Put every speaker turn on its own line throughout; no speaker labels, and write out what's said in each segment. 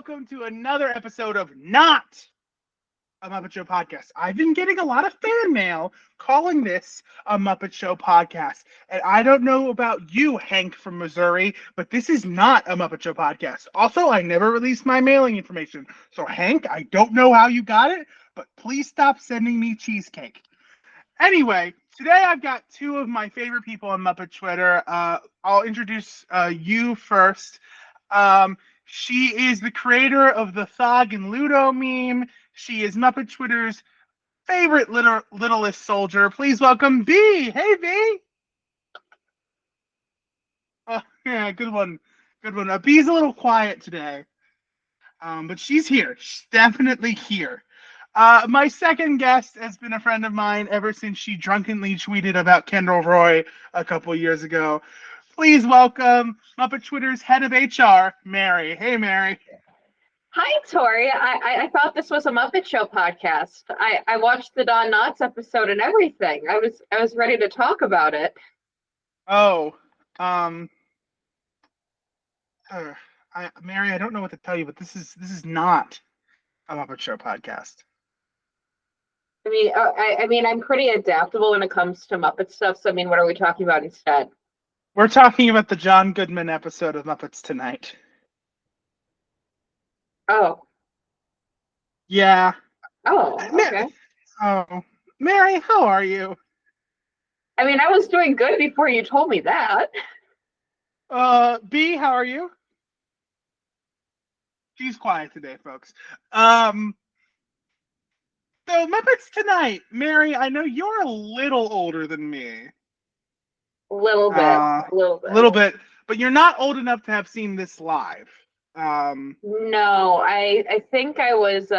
welcome to another episode of Not a Muppet Show Podcast. I've been getting a lot of fan mail calling this a Muppet Show Podcast. And I don't know about you, Hank from Missouri, but this is not a Muppet Show Podcast. Also, I never released my mailing information. So, Hank, I don't know how you got it, but please stop sending me cheesecake. Anyway, today I've got two of my favorite people on Muppet Twitter. I'll introduce you first. She is the creator of the Thog and Ludo meme. She is Muppet Twitter's favorite littlest soldier. Please welcome B. Hey, B. Yeah, good one. Good one. B's a little quiet today, but she's here. She's definitely here. My second guest has been a friend of mine ever since she drunkenly tweeted about Kendall Roy a couple years ago. Please welcome Muppet Twitter's head of HR, Mary. Hey, Mary.
Hi, Tori. I thought this was a Muppet Show podcast. I watched the Don Knotts episode and everything. I was ready to talk about it.
Mary, I don't know what to tell you, but this is not a Muppet Show podcast.
I mean, I'm pretty adaptable when it comes to Muppet stuff. So, I mean, what are we talking about instead?
We're talking about the John Goodman episode of Muppets Tonight.
Oh.
Yeah.
Oh, okay.
Mary, how are you?
I mean, I was doing good before you told me that.
B, how are you? She's quiet today, folks. So Muppets Tonight. Mary, I know you're a little older than me.
Little bit.
But you're not old enough to have seen this live.
No, I think I was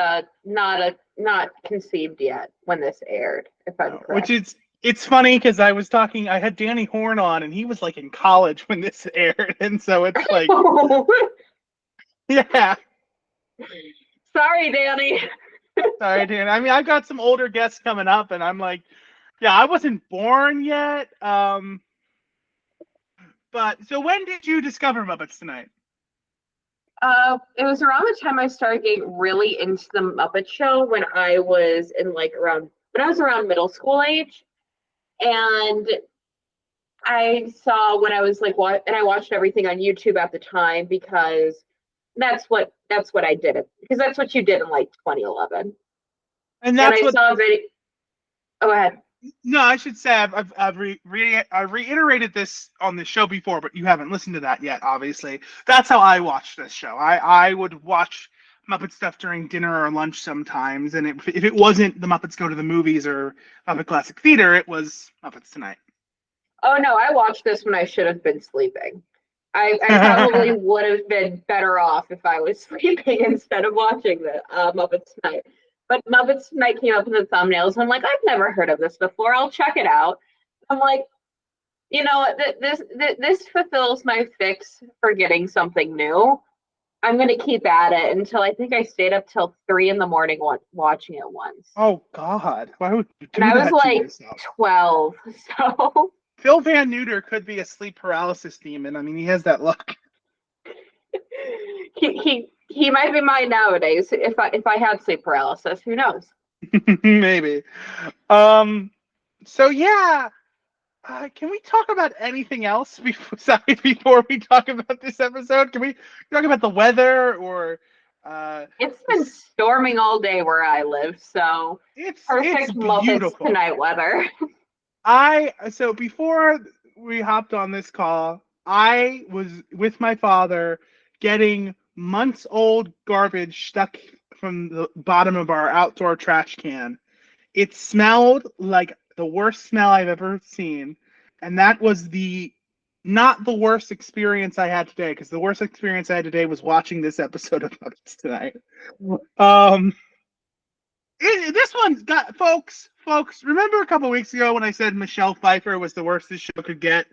not conceived yet when this aired, if I'm correct.
It's funny because I had Danny Horn on, and he was like in college when this aired, and so it's like, yeah.
Sorry, Danny.
Sorry, Danny. I mean, I've got some older guests coming up, and I'm like, yeah, I wasn't born yet. But so when did you discover Muppets Tonight?
It was around the time I started getting really into the Muppet Show when I was around middle school age, and I saw when I was like, and I watched everything on YouTube at the time because that's what I did because that's what you did in like 2011.
And that's
I saw a video. Oh, go ahead.
No, I should say I've reiterated this on the show before, but you haven't listened to that yet, obviously. That's how I watched this show. I would watch Muppet stuff during dinner or lunch sometimes, and if it wasn't the Muppets Go to the Movies or Muppet Classic Theater, it was Muppets Tonight.
Oh, no, I watched this when I should have been sleeping. I probably would have been better off if I was sleeping instead of watching the Muppets Tonight. But Muppets Tonight came up in the thumbnails, and I'm like, I've never heard of this before. I'll check it out. I'm like, you know, this fulfills my fix for getting something new. I'm going to keep at it until I think I stayed up till 3 a.m. watching it once.
Oh, God. Why would you do
that? And I was like
yourself?
12, so...
Phil Van Neuter could be a sleep paralysis demon. I mean, he has that luck.
He might be mine nowadays. If I had sleep paralysis, who knows?
Maybe. So yeah. Can we talk about anything else before we talk about this episode? Can we talk about the weather or?
It's been storming all day where I live, so
it's
perfect Muppets Tonight weather.
So before we hopped on this call, I was with my father getting months-old garbage stuck from the bottom of our outdoor trash can. It smelled like the worst smell I've ever seen, and that was not the worst experience I had today, because the worst experience I had today was watching this episode of Muppets Tonight. This one's got folks. Remember a couple weeks ago when I said Michelle Pfeiffer was the worst this show could get?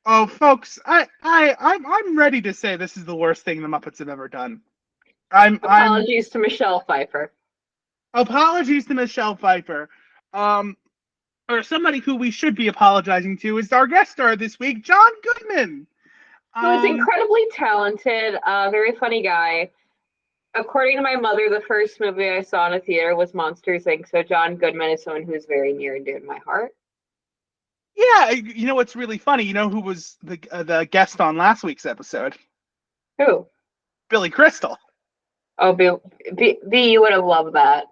Oh, folks, I'm ready to say this is the worst thing the Muppets have ever done.
Apologies to Michelle Pfeiffer.
Apologies to Michelle Pfeiffer. Or somebody who we should be apologizing to is our guest star this week, John Goodman.
Who is incredibly talented, very funny guy. According to my mother, the first movie I saw in a theater was Monsters, Inc. So John Goodman is someone who's very near and dear to my heart.
Yeah, you know what's really funny? You know who was the guest on last week's episode?
Who?
Billy Crystal.
Oh, B, you would have loved that.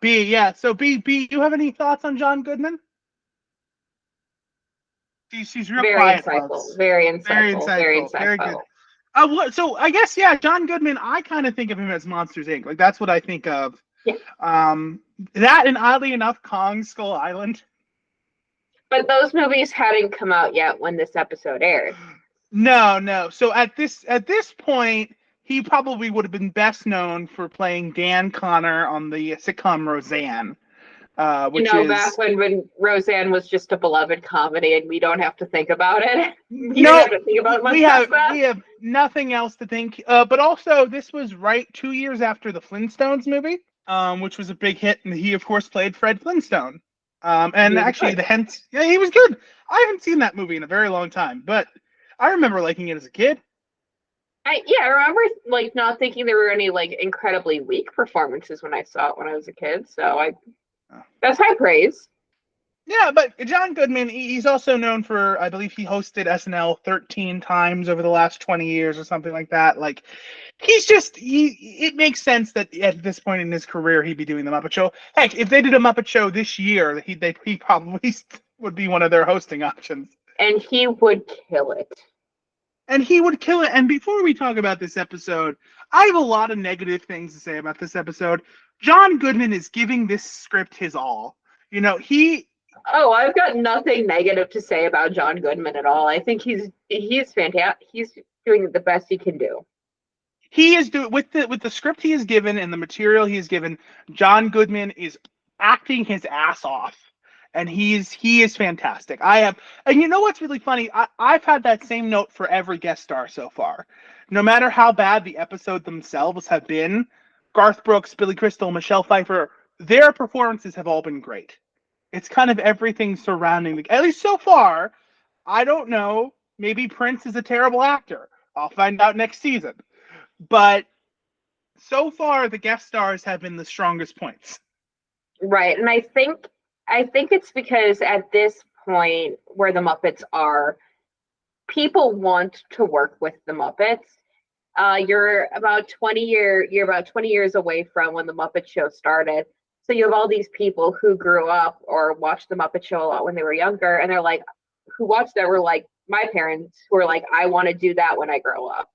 B, yeah. So B, you have any thoughts on John Goodman? She's real
Very
quiet,
insightful.
folks.
Very
Very
insightful. Very
insightful. Very good.
insightful.
So I guess yeah, John Goodman. I kind of think of him as Monsters Inc. Like that's what I think of.
Yeah.
That and oddly enough, Kong Skull Island.
But those movies hadn't come out yet when this episode aired.
No. So at this point, he probably would have been best known for playing Dan Connor on the sitcom Roseanne. Which is
back when Roseanne was just a beloved comedy and we don't have to think about it.
We have nothing else to think. But also, this was right 2 years after the Flintstones movie, which was a big hit, and he of course played Fred Flintstone. And actually, he was good. I haven't seen that movie in a very long time, but I remember liking it as a kid.
I remember not thinking there were any incredibly weak performances when I saw it when I was a kid. So that's high praise.
Yeah, but John Goodman, he's also known for, I believe he hosted SNL 13 times over the last 20 years or something like that. Like, it makes sense that at this point in his career, he'd be doing the Muppet Show. Heck, if they did a Muppet Show this year, he probably would be one of their hosting options.
And he would kill it.
And before we talk about this episode, I have a lot of negative things to say about this episode. John Goodman is giving this script his all. I've
got nothing negative to say about John Goodman at all. I think he's fantastic. He's doing the best he can do.
He is doing with the script he is given and the material he is given. John Goodman is acting his ass off, and he is fantastic. And you know what's really funny? I've had that same note for every guest star so far. No matter how bad the episodes themselves have been, Garth Brooks, Billy Crystal, Michelle Pfeiffer, their performances have all been great. It's kind of everything surrounding at least so far. I don't know. Maybe Prince is a terrible actor. I'll find out next season. But so far, the guest stars have been the strongest points.
Right, and I think it's because at this point where the Muppets are, people want to work with the Muppets. You're about 20 years away from when the Muppet Show started. So you have all these people who grew up or watched the Muppet Show a lot when they were younger, and they're like, who watched that were like my parents, who were like, I want to do that when I grow up.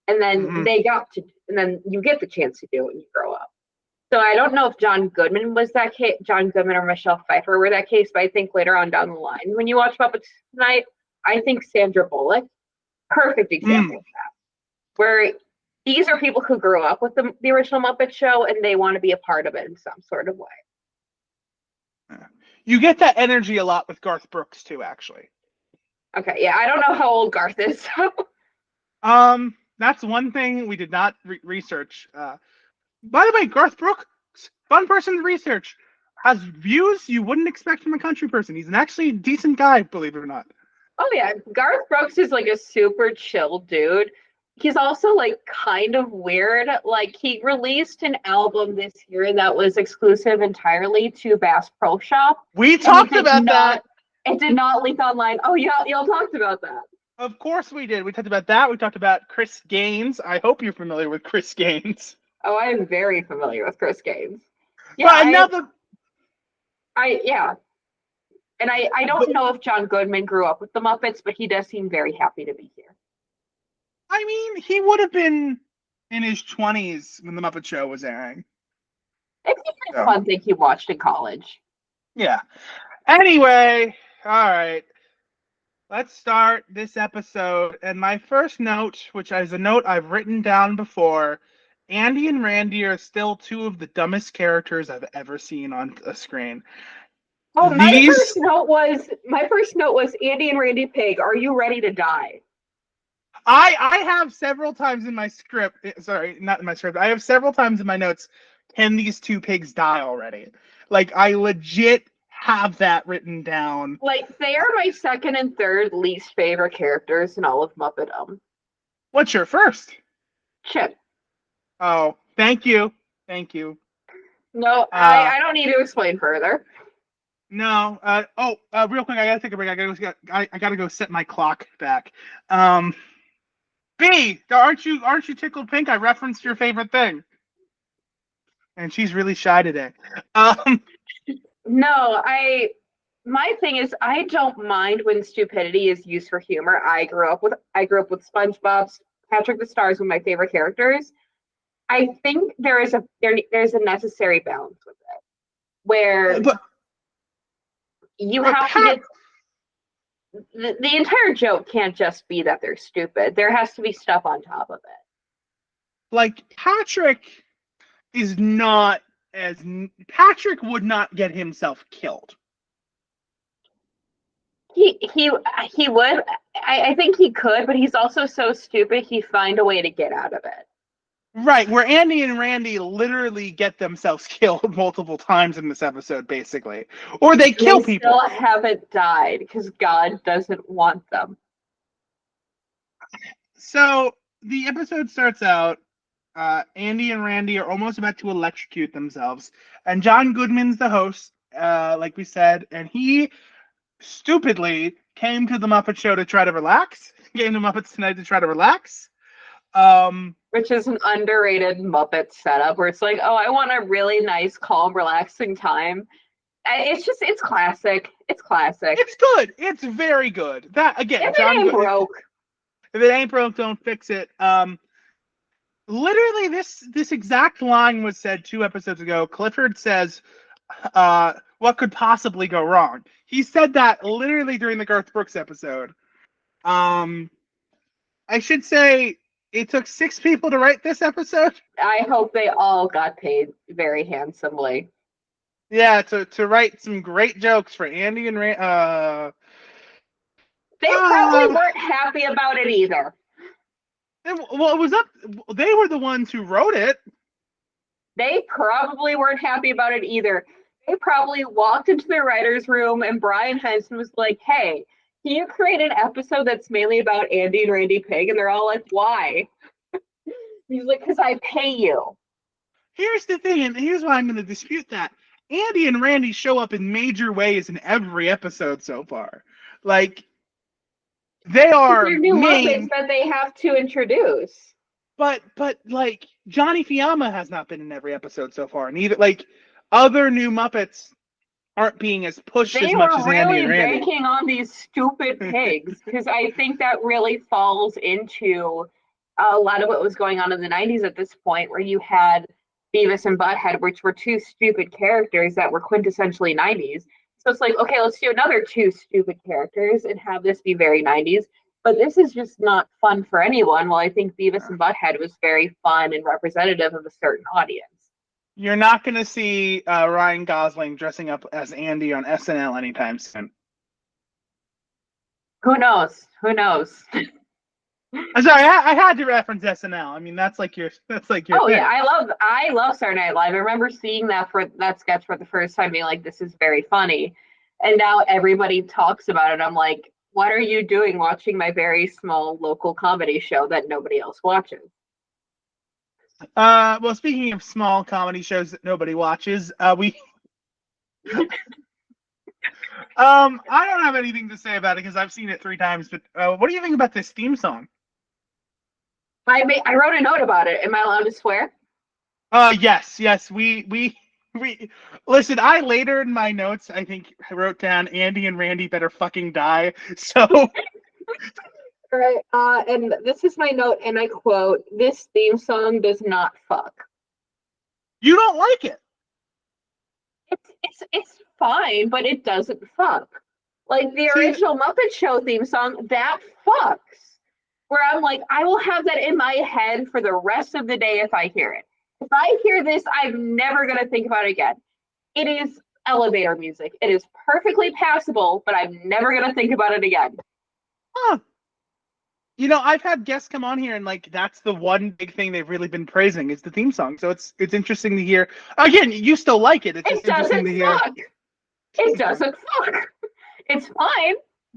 And then and then you get the chance to do it when you grow up. So I don't know if John Goodman was that case, John Goodman or Michelle Pfeiffer were that case, but I think later on down the line, when you watch Muppets Tonight, I think Sandra Bullock, perfect example of that, where these are people who grew up with the original Muppet Show and they want to be a part of it in some sort of way.
You get that energy a lot with Garth Brooks too, actually.
Okay, yeah, I don't know how old Garth is.
That's one thing we did not research. By the way, Garth Brooks, fun person to research, has views you wouldn't expect from a country person. He's an actually decent guy, believe it or not.
Oh yeah, Garth Brooks is like a super chill dude. He's also kind of weird. He released an album this year that was exclusive entirely to Bass Pro Shop.
We talked about that.
It did not leak online. Oh yeah, y'all talked about that.
Of course we did. We talked about that. We talked about Chris Gaines. I hope you're familiar with Chris Gaines.
Oh, I am very familiar with Chris Gaines.
Yeah,
And I don't know if John Goodman grew up with the Muppets, but he does seem very happy to be here.
I mean, he would have been in his 20s when the Muppet Show was airing.
It's a fun thing he watched in college.
Yeah. Anyway, all right. Let's start this episode. And my first note, which is a note I've written down before, Andy and Randy are still two of the dumbest characters I've ever seen on a screen.
Oh, my first note was Andy and Randy Pig, are you ready to die?
I have several times in my script, sorry, not in my script, I have several times in my notes, can these two pigs die already? I legit have that written down.
They are my second and third least favorite characters in all of Muppetdom.
What's your first?
Chip.
Oh, thank you. Thank you.
No,
Uh,
I don't need to explain further.
no. Real quick, I gotta take a break. I gotta go set my clock back. Um, B, aren't you tickled pink? I referenced your favorite thing, and she's really shy today. Um,
No, my thing is I don't mind when stupidity is used for humor. I grew up with SpongeBob, Patrick the Star is one of my favorite characters. I think there's a necessary balance with it where
but
you
but
have to
Pat,
get the entire joke can't just be that they're stupid. There has to be stuff on top of it.
like Patrick is not as Patrick would not get himself killed.
He would. I think he could, but he's also so stupid he'd find a way to get out of it.
Right, where Andy and Randy literally get themselves killed multiple times in this episode, basically. Or they
And they
kill
still
people.
haven't died because God doesn't want them.
So the episode starts out, Andy and Randy are almost about to electrocute themselves. And John Goodman's the host, like we said, and he stupidly came to the Muppet Show to try to relax. Came to Muppets Tonight to try to relax. Um,
Which is an underrated Muppet setup where it's like, oh, I want a really nice, calm, relaxing time. It's classic. It's classic.
it's good. It's very good. That again,
If it ain't broke,
If it ain't broke, don't fix it. Literally, this exact line was said 2 episodes ago. Clifford says, "What could possibly go wrong?" He said that literally during the Garth Brooks episode. Um, I should say it took 6 people to write this episode.
I hope they all got paid very handsomely.
Yeah, to write some great jokes for Andy and
They probably
uh,
weren't happy about it either.
well, it was up. They were the ones who wrote it.
They probably weren't happy about it either. They probably walked into their writer's room and Brian Henson was like, hey, can you create an episode that's mainly about Andy and Randy Pig? And they're all like, why? He's like, because I pay you.
Here's the thing, and here's why I'm going to dispute that. Andy and Randy show up in major ways in every episode so far. Like, they are
They're new Muppets
main,
that they have to introduce.
but like Johnny Fiamma has not been in every episode so far, and either like other new Muppets aren't being as pushed as
They
much
were
as Andy and
really
Randy.
banking on these stupid pigs because I think that really falls into a lot of what was going on in the 90s at this point, where you had Beavis and Butthead, which were two stupid characters that were quintessentially 90s. So it's like, okay, let's do another two stupid characters and have this be very 90s. But this is just not fun for anyone. Well, I think Beavis and Butthead was very fun and representative of a certain audience.
You're not going to see Ryan Gosling dressing up as Andy on SNL anytime soon.
Who knows? Who knows?
I'm sorry, I had to reference SNL. I mean, that's like your
Oh
thing.
yeah, I love Saturday Night Live. I remember seeing that sketch for the first time, being like, "This is very funny," and now everybody talks about it. I'm like, "What are you doing watching my very small local comedy show that nobody else watches?"
Well, speaking of small comedy shows that nobody watches, we I don't have anything to say about it because I've seen it 3 times. But what do you think about this theme song?
I wrote a note about it. Am I allowed to swear?
Yes. We listen. I later in my notes, I think I wrote down Andy and Randy better fucking die. So
All right. And this is my note, and I quote: "This theme song does not fuck."
you don't like it.
It's fine, but it doesn't fuck. Like the
See,
original Muppet Show theme song, that fucks. Where I'm like, I will have that in my head for the rest of the day if I hear it. If I hear this, I'm never gonna think about it again. It is elevator music. It is perfectly passable, but I'm never gonna think about it again.
huh. I've had guests come on here and like that's the one big thing they've really been praising is the theme song. So it's interesting to hear. Again, you still like it. It's
It
just interesting
doesn't
to hear.
fuck. It doesn't fuck. It's fine.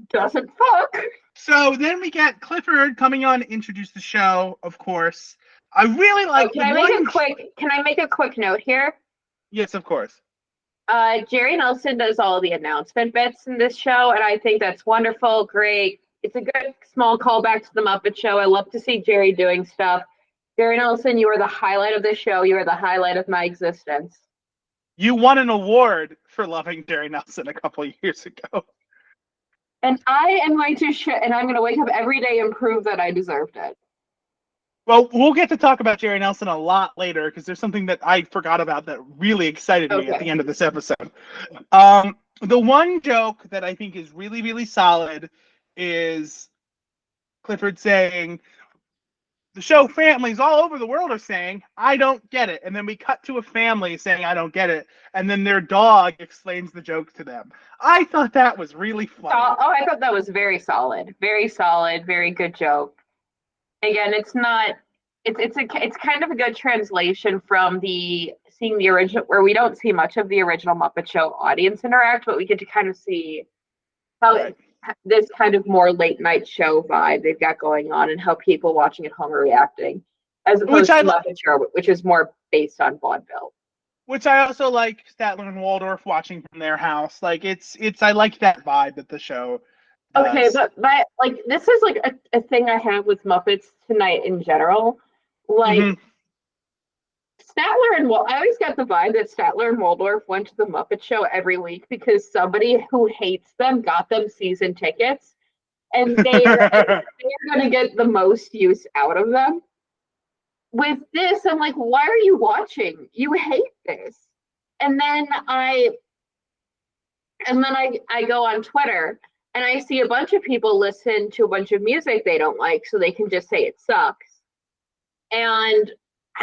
Doesn't fuck.
So then we get Clifford coming on to introduce the show, of course. I really like
Can I make a quick note here?
Yes, of course.
Jerry Nelson does all the announcement bits in this show, and I think that's wonderful, great. It's a good small callback to the Muppet Show. I love to see Jerry doing stuff. Jerry Nelson, you are the highlight of the show. You are the highlight of my existence.
You won an award for loving Jerry Nelson a couple of years ago.
And I am going to and I'm going to wake up every day and prove that I deserved it.
Well, we'll get to talk about Jerry Nelson a lot later because there's something that I forgot about that really excited me at the end of this episode. The one joke that I think is really, really solid is Clifford saying, the show families all over the world are saying, I don't get it. And then we cut to a family saying, I don't get it. And then their dog explains the joke to them. I thought that was really funny.
I thought that was very solid. Very solid. Very good joke. Again, it's kind of a good translation from seeing the original, where we don't see much of the original Muppet Show audience interact, but we get to kind of see how this kind of more late night show vibe they've got going on and how people watching at home are reacting, as opposed to Muppet Show, which is more based on vaudeville. Which I also like Statler and Waldorf watching from their house. Like I like that vibe that the show does. Okay, but this is like a thing I have with Muppets Tonight in general. Like Statler and I always got the vibe that Statler and Waldorf went to the Muppet Show every week because somebody who hates them got them season tickets, and they're going to get the most use out of them. With this, I'm like, why are you watching? You hate this. And then I go on Twitter and I see a bunch of people listen to a bunch of music they don't like, so they can just say it sucks. And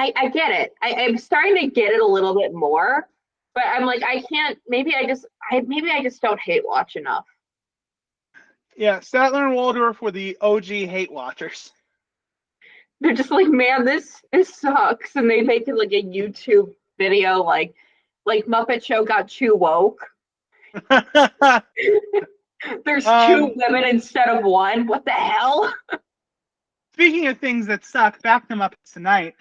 I get it. I'm starting to get it a little bit more, but I'm like, I can't. Maybe I just don't hate watch enough. Yeah, Statler and Waldorf were the OG hate watchers. They're just like, man, this sucks, and they make it like a YouTube video, like Muppet Show got too woke. There's two women instead of one. What the hell? Speaking of things that suck, back to Muppets Tonight.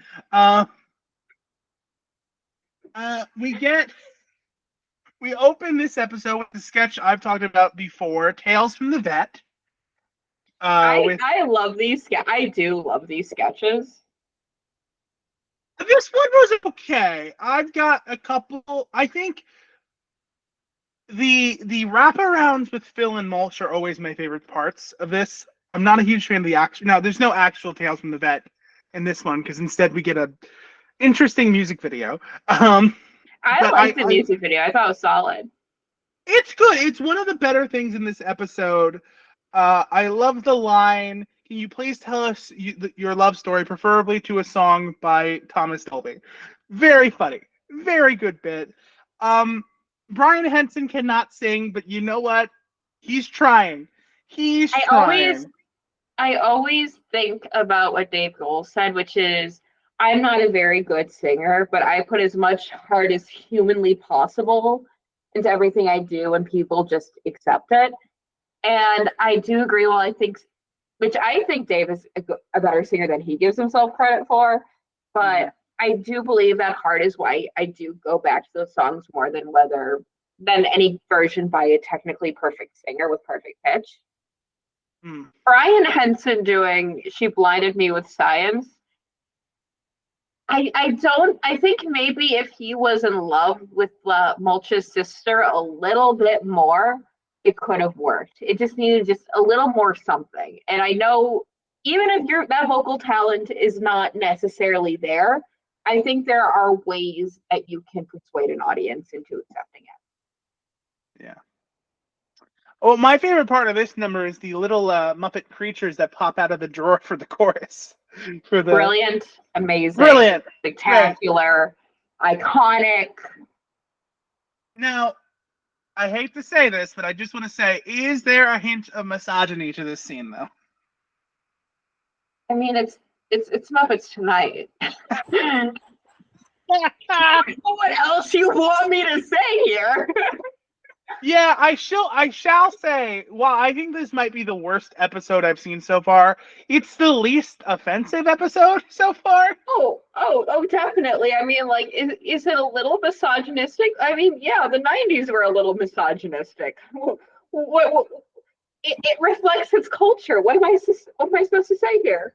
We open this episode with the sketch I've talked about before, Tales from the Vet. I love these. I do love these sketches. This one was okay. I've got a couple. I think the wraparounds with Phil and Mulch are always my favorite parts of this. I'm not a huge fan of the action. Now, there's no actual Tales from the Vet in this one because instead we get a interesting music video. I liked the music video. I thought it was solid. It's good. It's one of the better things in this episode. I love the line, can you please tell us your love story, preferably to a song by Thomas Dolby? Very funny. Very good bit. Brian Henson cannot sing, but you know what? He's trying. I always think about what Dave Grohl said, which is, I'm not a very good singer, but I put as much heart as humanly possible into everything I do, and people just accept it. And I do agree. Well, I think Dave is a better singer than he gives himself credit for. But I do believe that heart is why I do go back to those songs more than any version by a technically perfect singer with perfect pitch. Brian Henson doing She Blinded Me with Science. I think maybe if he was in love with Mulch's sister a little bit more, it could have worked. It just needed just a little more something. And I know even if that vocal talent is not necessarily there, I think there are ways that you can persuade an audience into accepting it. Yeah. Well, my favorite part of this number is the little Muppet creatures that pop out of the drawer for the chorus. Brilliant, amazing, spectacular, iconic. Now, I hate to say this, but I just want to say, is there a hint of misogyny to this scene, though? I mean, it's Muppets Tonight. What else you want me to say here?
Yeah, I shall say, while I think this might be the worst episode I've seen so far, it's the least offensive episode so far.
Oh, definitely. I mean, like, is it a little misogynistic? I mean, yeah, the '90s were a little misogynistic. What it reflects its culture. What am I supposed to say here?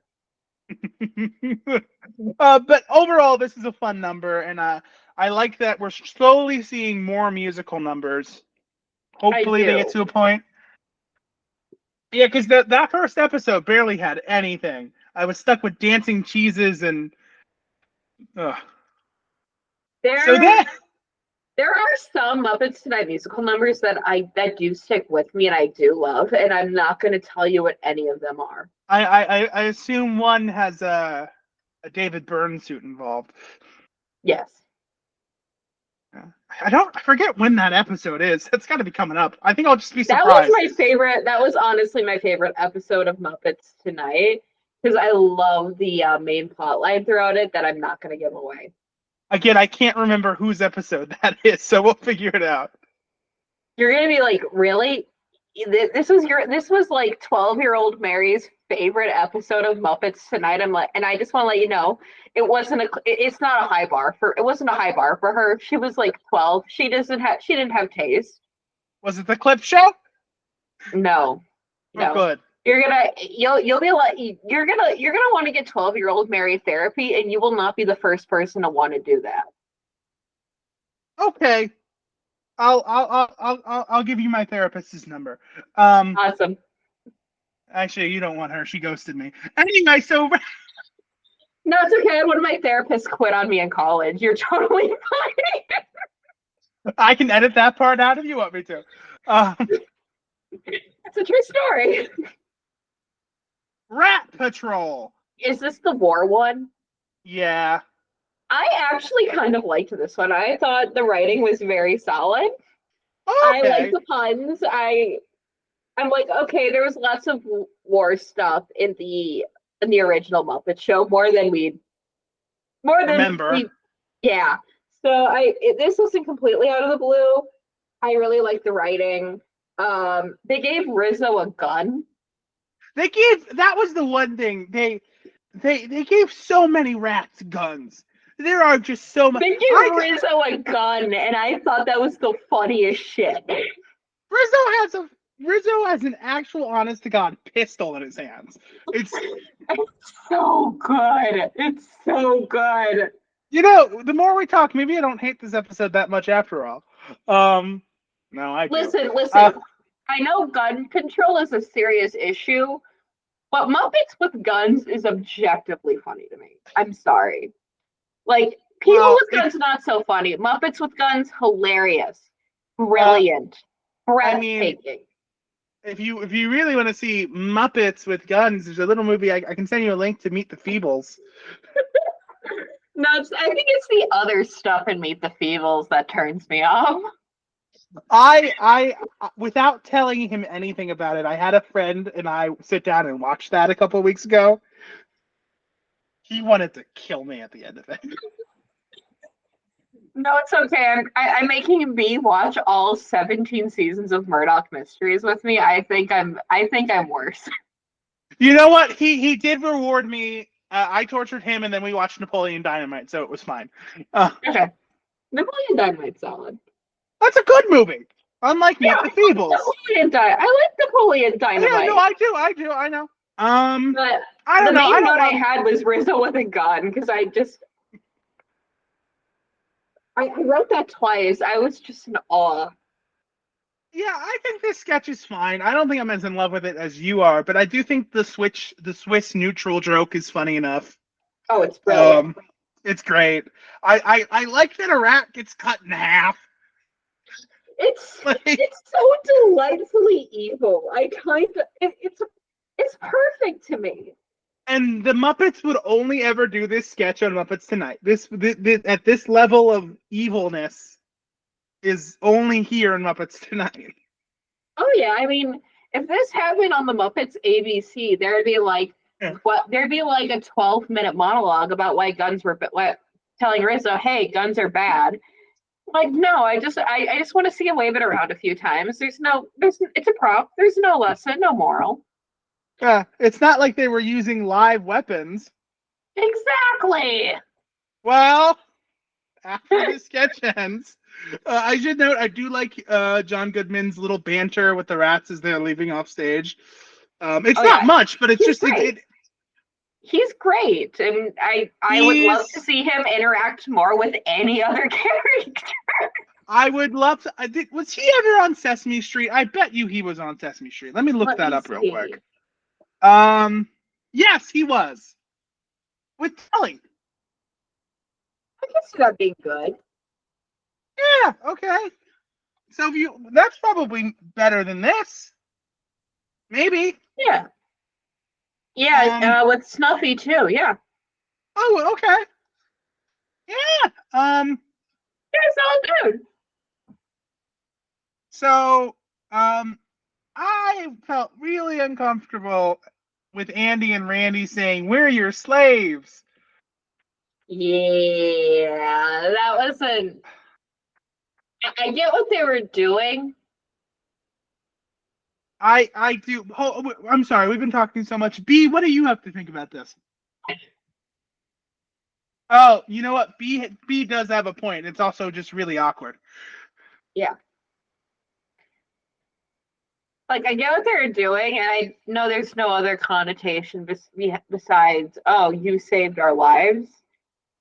But overall, this is a fun number, and I like that we're slowly seeing more musical numbers.
I
Hopefully, they get
do.
to a point. Yeah, because that first episode barely had anything. I was stuck with dancing cheeses and. Ugh. So
There
then,
there are some Muppets Tonight musical numbers that do stick with me and I do love, and I'm not going to tell you what any of them are.
I assume one has a David Byrne suit involved.
Yes.
I forget when that episode is. It's got to be coming up. I think I'll just be
That was
surprised.
my favorite. That was honestly my favorite episode of Muppets Tonight because I love the main plot line throughout it that I'm not going to give away.
Again, I can't remember whose episode that is, so we'll figure it out.
You're going to be like, really? This was like 12-year-old Mary's favorite episode of Muppets Tonight. I'm like, and I just want to let you know, it's not a high bar for it wasn't a high bar for her. She was like 12. She didn't have taste.
Was it the clip show?
No.
Oh,
No.
good.
You'll be like you're gonna want to get 12-year-old Mary therapy, and you will not be the first person to want to do that.
Okay. I'll give you my therapist's number.
Awesome.
Actually, you don't want her. She ghosted me. Anyway, so
No, it's okay. One of my therapists quit on me in college. You're totally fine.
I can edit that part out if you want me to.
It's a true story.
Rat Patrol.
Is this the war one?
Yeah.
I actually kind of liked this one. I thought the writing was very solid.
Okay.
I like the puns. I'm like, okay, there was lots of war stuff in the original Muppet Show, more than
Remember.
yeah. So this wasn't completely out of the blue. I really like the writing. They gave Rizzo a gun.
That was the one thing they gave so many rats guns. There are just so many.
They gave Rizzo a gun, and I thought that was the funniest shit.
Rizzo has an actual honest to God pistol in his hands. It's
so good. It's so good.
You know, the more we talk, maybe I don't hate this episode that much after all. No, I do.
Listen. I know gun control is a serious issue, but Muppets with guns is objectively funny to me. I'm sorry. Like, people with guns, not so funny. Muppets with guns, hilarious. Brilliant. Breathtaking.
I mean, if you really want to see Muppets with guns, there's a little movie I can send you a link to Meet the Feebles.
No, I think it's the other stuff in Meet the Feebles that turns me off.
I without telling him anything about it, I had a friend and I sit down and watched that a couple of weeks ago. He wanted to kill me at the end of it.
No, it's okay. I'm making me watch all 17 seasons of Murdoch Mysteries with me. I think I'm worse.
You know what? He did reward me. I tortured him, and then we watched Napoleon Dynamite, so it was fine.
Okay, Napoleon Dynamite's solid.
That's a good movie. Unlike Meet the Feebles.
I like Napoleon Dynamite.
Yeah, no, I do. I know.
But
I don't know.
The main note I had was Rizzo with a gun because I wrote that twice. I was just in awe.
Yeah, I think this sketch is fine. I don't think I'm as in love with it as you are, but I do think the Swiss neutral joke is funny enough.
Oh, it's brilliant.
It's great. I like that a rat gets cut in half.
It's so delightfully evil. It's perfect to me.
And the Muppets would only ever do this sketch on Muppets Tonight. This at this level of evilness is only here in Muppets Tonight.
Oh yeah, I mean, if this happened on the Muppets ABC, there'd be like a 12-minute monologue about why guns were telling Rizzo, "Hey, guns are bad." Like, no, I just want to see him wave it around a few times. It's a prop. There's no lesson, no moral.
Yeah, it's not like they were using live weapons.
Exactly.
Well, after the sketch ends, I should note I do like John Goodman's little banter with the rats as they're leaving off stage. It's
Oh
not
yeah,
much, but it's
he's
just
great. He's great, and I would love to see him interact more with any other character.
I would love to. Was he ever on Sesame Street? I bet you he was on Sesame Street. Let me look that up real quick. Yes, he was with Telly.
I can see that being good.
Yeah. Okay. So that's probably better than this. Maybe.
Yeah. Yeah. With Snuffy too. Yeah.
Oh, okay. Yeah.
It's all good.
So, I felt really uncomfortable with Andy and Randy saying, "We're your slaves."
Yeah, that wasn't. I get what they were doing.
I do. I'm sorry, we've been talking so much. B, what do you have to think about this? Oh, you know what? B does have a point. It's also just really awkward.
Yeah. Like, I get what they're doing, and I know there's no other connotation besides, oh, you saved our lives.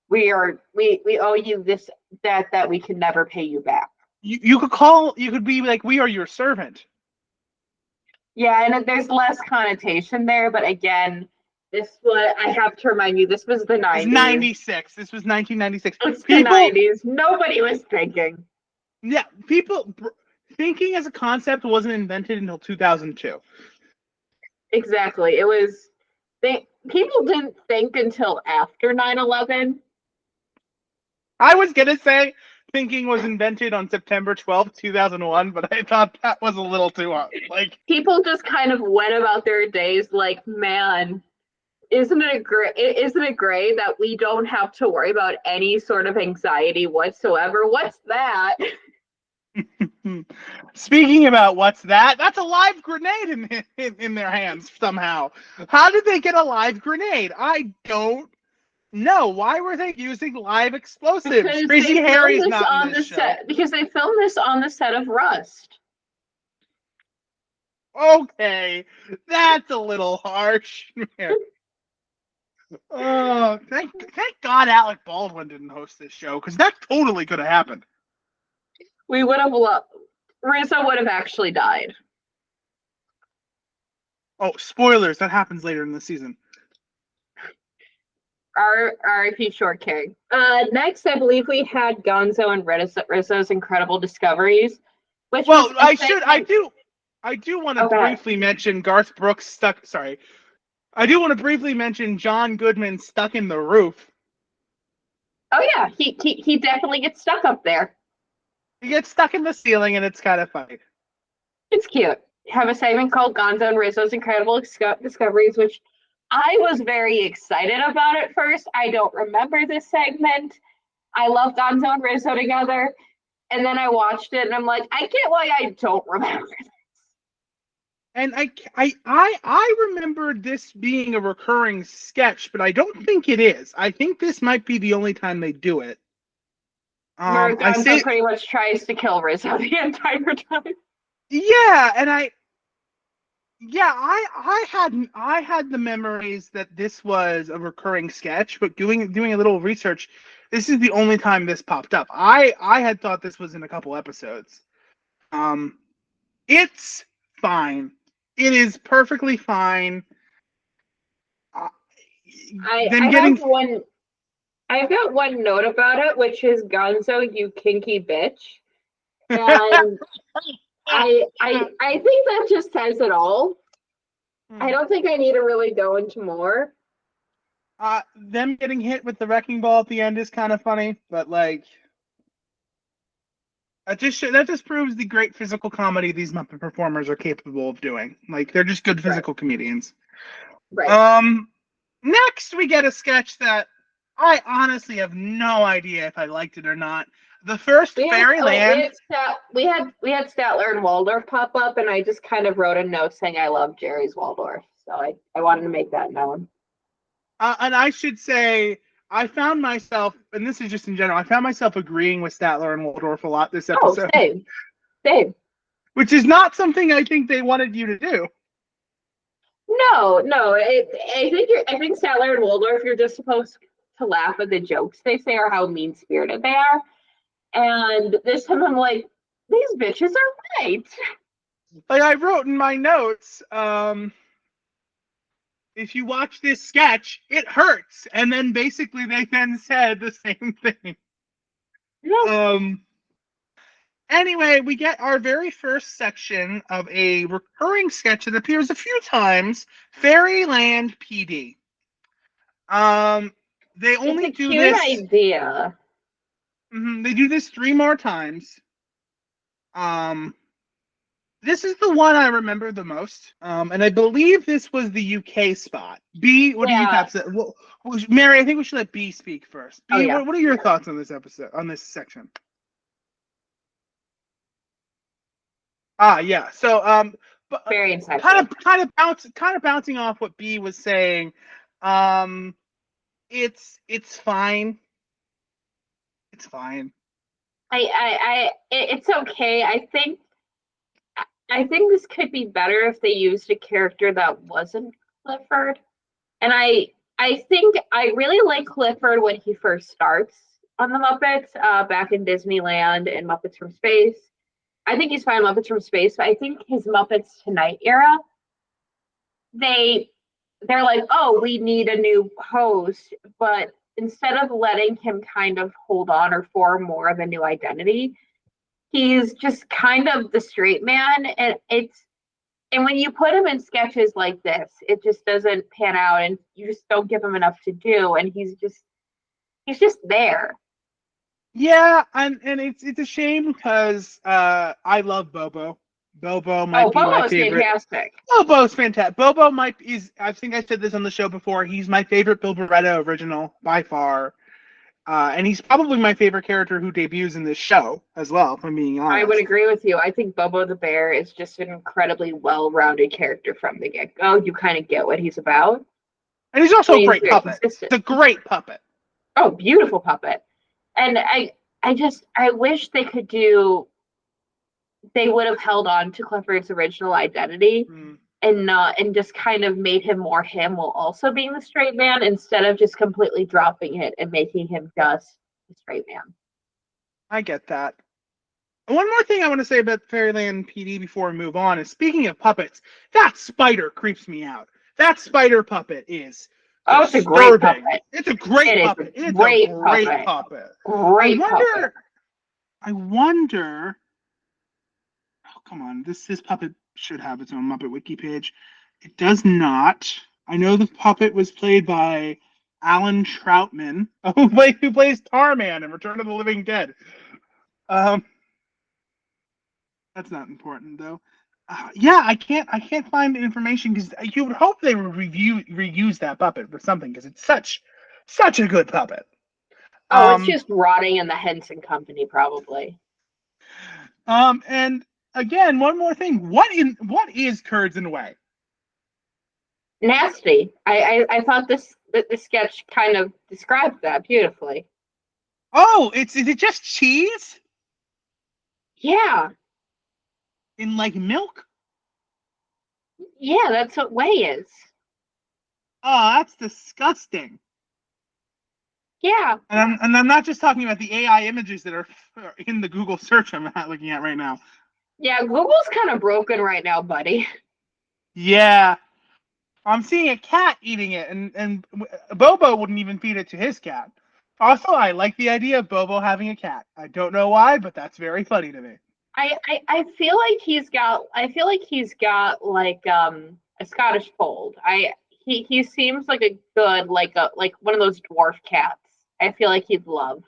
We owe you this debt that we can never pay you back.
You could be like, we are your servant.
Yeah, and there's less connotation there, but again, I have to remind you, this was the 90s.
96. This was 1996.
It's the 90s. Nobody was thinking.
Yeah, thinking as a concept wasn't invented until 2002.
Exactly. People didn't think until after 9/11.
I was going to say thinking was invented on September 12th, 2001, but I thought that was a little too hard. Like,
people just kind of went about their days like, man, isn't it great that we don't have to worry about any sort of anxiety whatsoever? What's that?
Speaking about what's that, that's a live grenade in their hands somehow. How did they get a live grenade? I don't know. Why were they using live explosives?
Because
Crazy Harry's not in this show.
Because they filmed this on the set of Rust.
Okay, that's a little harsh. Oh, thank God Alec Baldwin didn't host this show, because that totally could have happened.
We would have Rizzo would have actually died.
Oh, spoilers! That happens later in the season.
R.I.P. Short King. Next, I believe we had Gonzo and Rizzo's Incredible Discoveries. I
do want to briefly mention Garth Brooks stuck. Sorry, I do want to briefly mention John Goodman stuck in the roof.
Oh yeah, he definitely gets stuck up there.
He gets stuck in the ceiling, and it's kind of funny.
It's cute. Have a segment called Gonzo and Rizzo's Incredible Discoveries, which I was very excited about at first. I don't remember this segment. I love Gonzo and Rizzo together. And then I watched it, and I'm like, I get why I don't remember this.
And I remember this being a recurring sketch, but I don't think it is. I think this might be the only time they do it.
Where Gonzo pretty much tries to kill Rizzo the entire time.
Yeah, and I had the memories that this was a recurring sketch, but doing a little research, this is the only time this popped up. I had thought this was in a couple episodes. It's fine. It is perfectly fine.
I've got one note about it, which is Gonzo, you kinky bitch. And I think that just says it all. I don't think I need to really go into more.
Them getting hit with the wrecking ball at the end is kind of funny, but like that just proves the great physical comedy these Muppet performers are capable of doing. Like, they're just good physical comedians.
Right.
Next we get a sketch that I honestly have no idea if I liked it or not. The first
We had
Fairyland.
we had Statler and Waldorf pop up, and I just kind of wrote a note saying I love Jerry's Waldorf. So I wanted to make that known.
And I should say, I found myself, and this is just in general, I found myself agreeing with Statler and Waldorf a lot this
Oh,
episode,
same.
which is not something I think they wanted you to do.
No. I think Statler and Waldorf, you're just supposed to laugh at the jokes they say or how mean spirited they are. And this time I'm like, these bitches are right.
Like I wrote in my notes, if you watch this sketch, it hurts. And then basically they then said the same thing.
Yeah.
Anyway, we get our very first section of a recurring sketch that appears a few times, Fairyland PD. They only
It's a
do
cute
this.
idea.
They do this 3 more times. This is the one I remember the most. And I believe this was the UK spot. B, what do you have to say? Well, Mary, I think we should let B speak first. B, what are your thoughts on this episode, on this section? Yeah. So,
Very insightful.
Kind of bouncing off what B was saying. It's fine. It's fine.
It's okay. I think this could be better if they used a character that wasn't Clifford. And I think I really like Clifford when he first starts on the Muppets, back in Disneyland and Muppets from Space. I think he's fine Muppets from Space, but I think his Muppets Tonight era, they're like, oh, we need a new host, but instead of letting him kind of hold on or form more of a new identity, he's just kind of the straight man, and when you put him in sketches like this, it just doesn't pan out, and you just don't give him enough to do, and he's just there.
Yeah, and it's a shame because I love Bobo. Bobo might be my favorite.
Fantastic.
Bobo's fantastic. I think I said this on the show before. He's my favorite Bill Barretto original by far. And he's probably my favorite character who debuts in this show as well, if I'm being honest.
I would agree with you. I think Bobo the Bear is just an incredibly well-rounded character from the get-go. You kind of get what he's about.
And he's also a great puppet. It's a great puppet.
Oh, beautiful puppet. And I wish they would have held on to Clifford's original identity and just kind of made him more him while also being the straight man, instead of just completely dropping it and making him just the straight man.
I get that. One more thing I want to say about Fairyland PD before we move on is, speaking of puppets, that spider creeps me out. That spider puppet is
it's a great puppet.
It's a great puppet. It's a great puppet.
Great puppet.
I wonder. Oh, come on. This puppet should have its own Muppet Wiki page. It does not. I know the puppet was played by Alan Troutman, who plays Tarman in Return of the Living Dead. That's not important though. I can't find the information, because you would hope they would reuse that puppet for something, because it's such a good puppet.
It's just rotting in the Henson Company, probably.
And again, one more thing. What is curds and whey?
Nasty. I thought the sketch kind of described that beautifully.
Oh, is it just cheese?
Yeah.
In like milk?
Yeah, that's what whey is.
Oh, that's disgusting.
Yeah.
And I'm not just talking about the AI images that are in the Google search I'm not looking at right now.
Yeah, Google's kind of broken right now, buddy.
Yeah. I'm seeing a cat eating it, and Bobo wouldn't even feed it to his cat. Also, I like the idea of Bobo having a cat. I don't know why, but that's very funny to me.
I feel like he's got like a Scottish fold. He seems like a good like one of those dwarf cats. I feel like he'd love.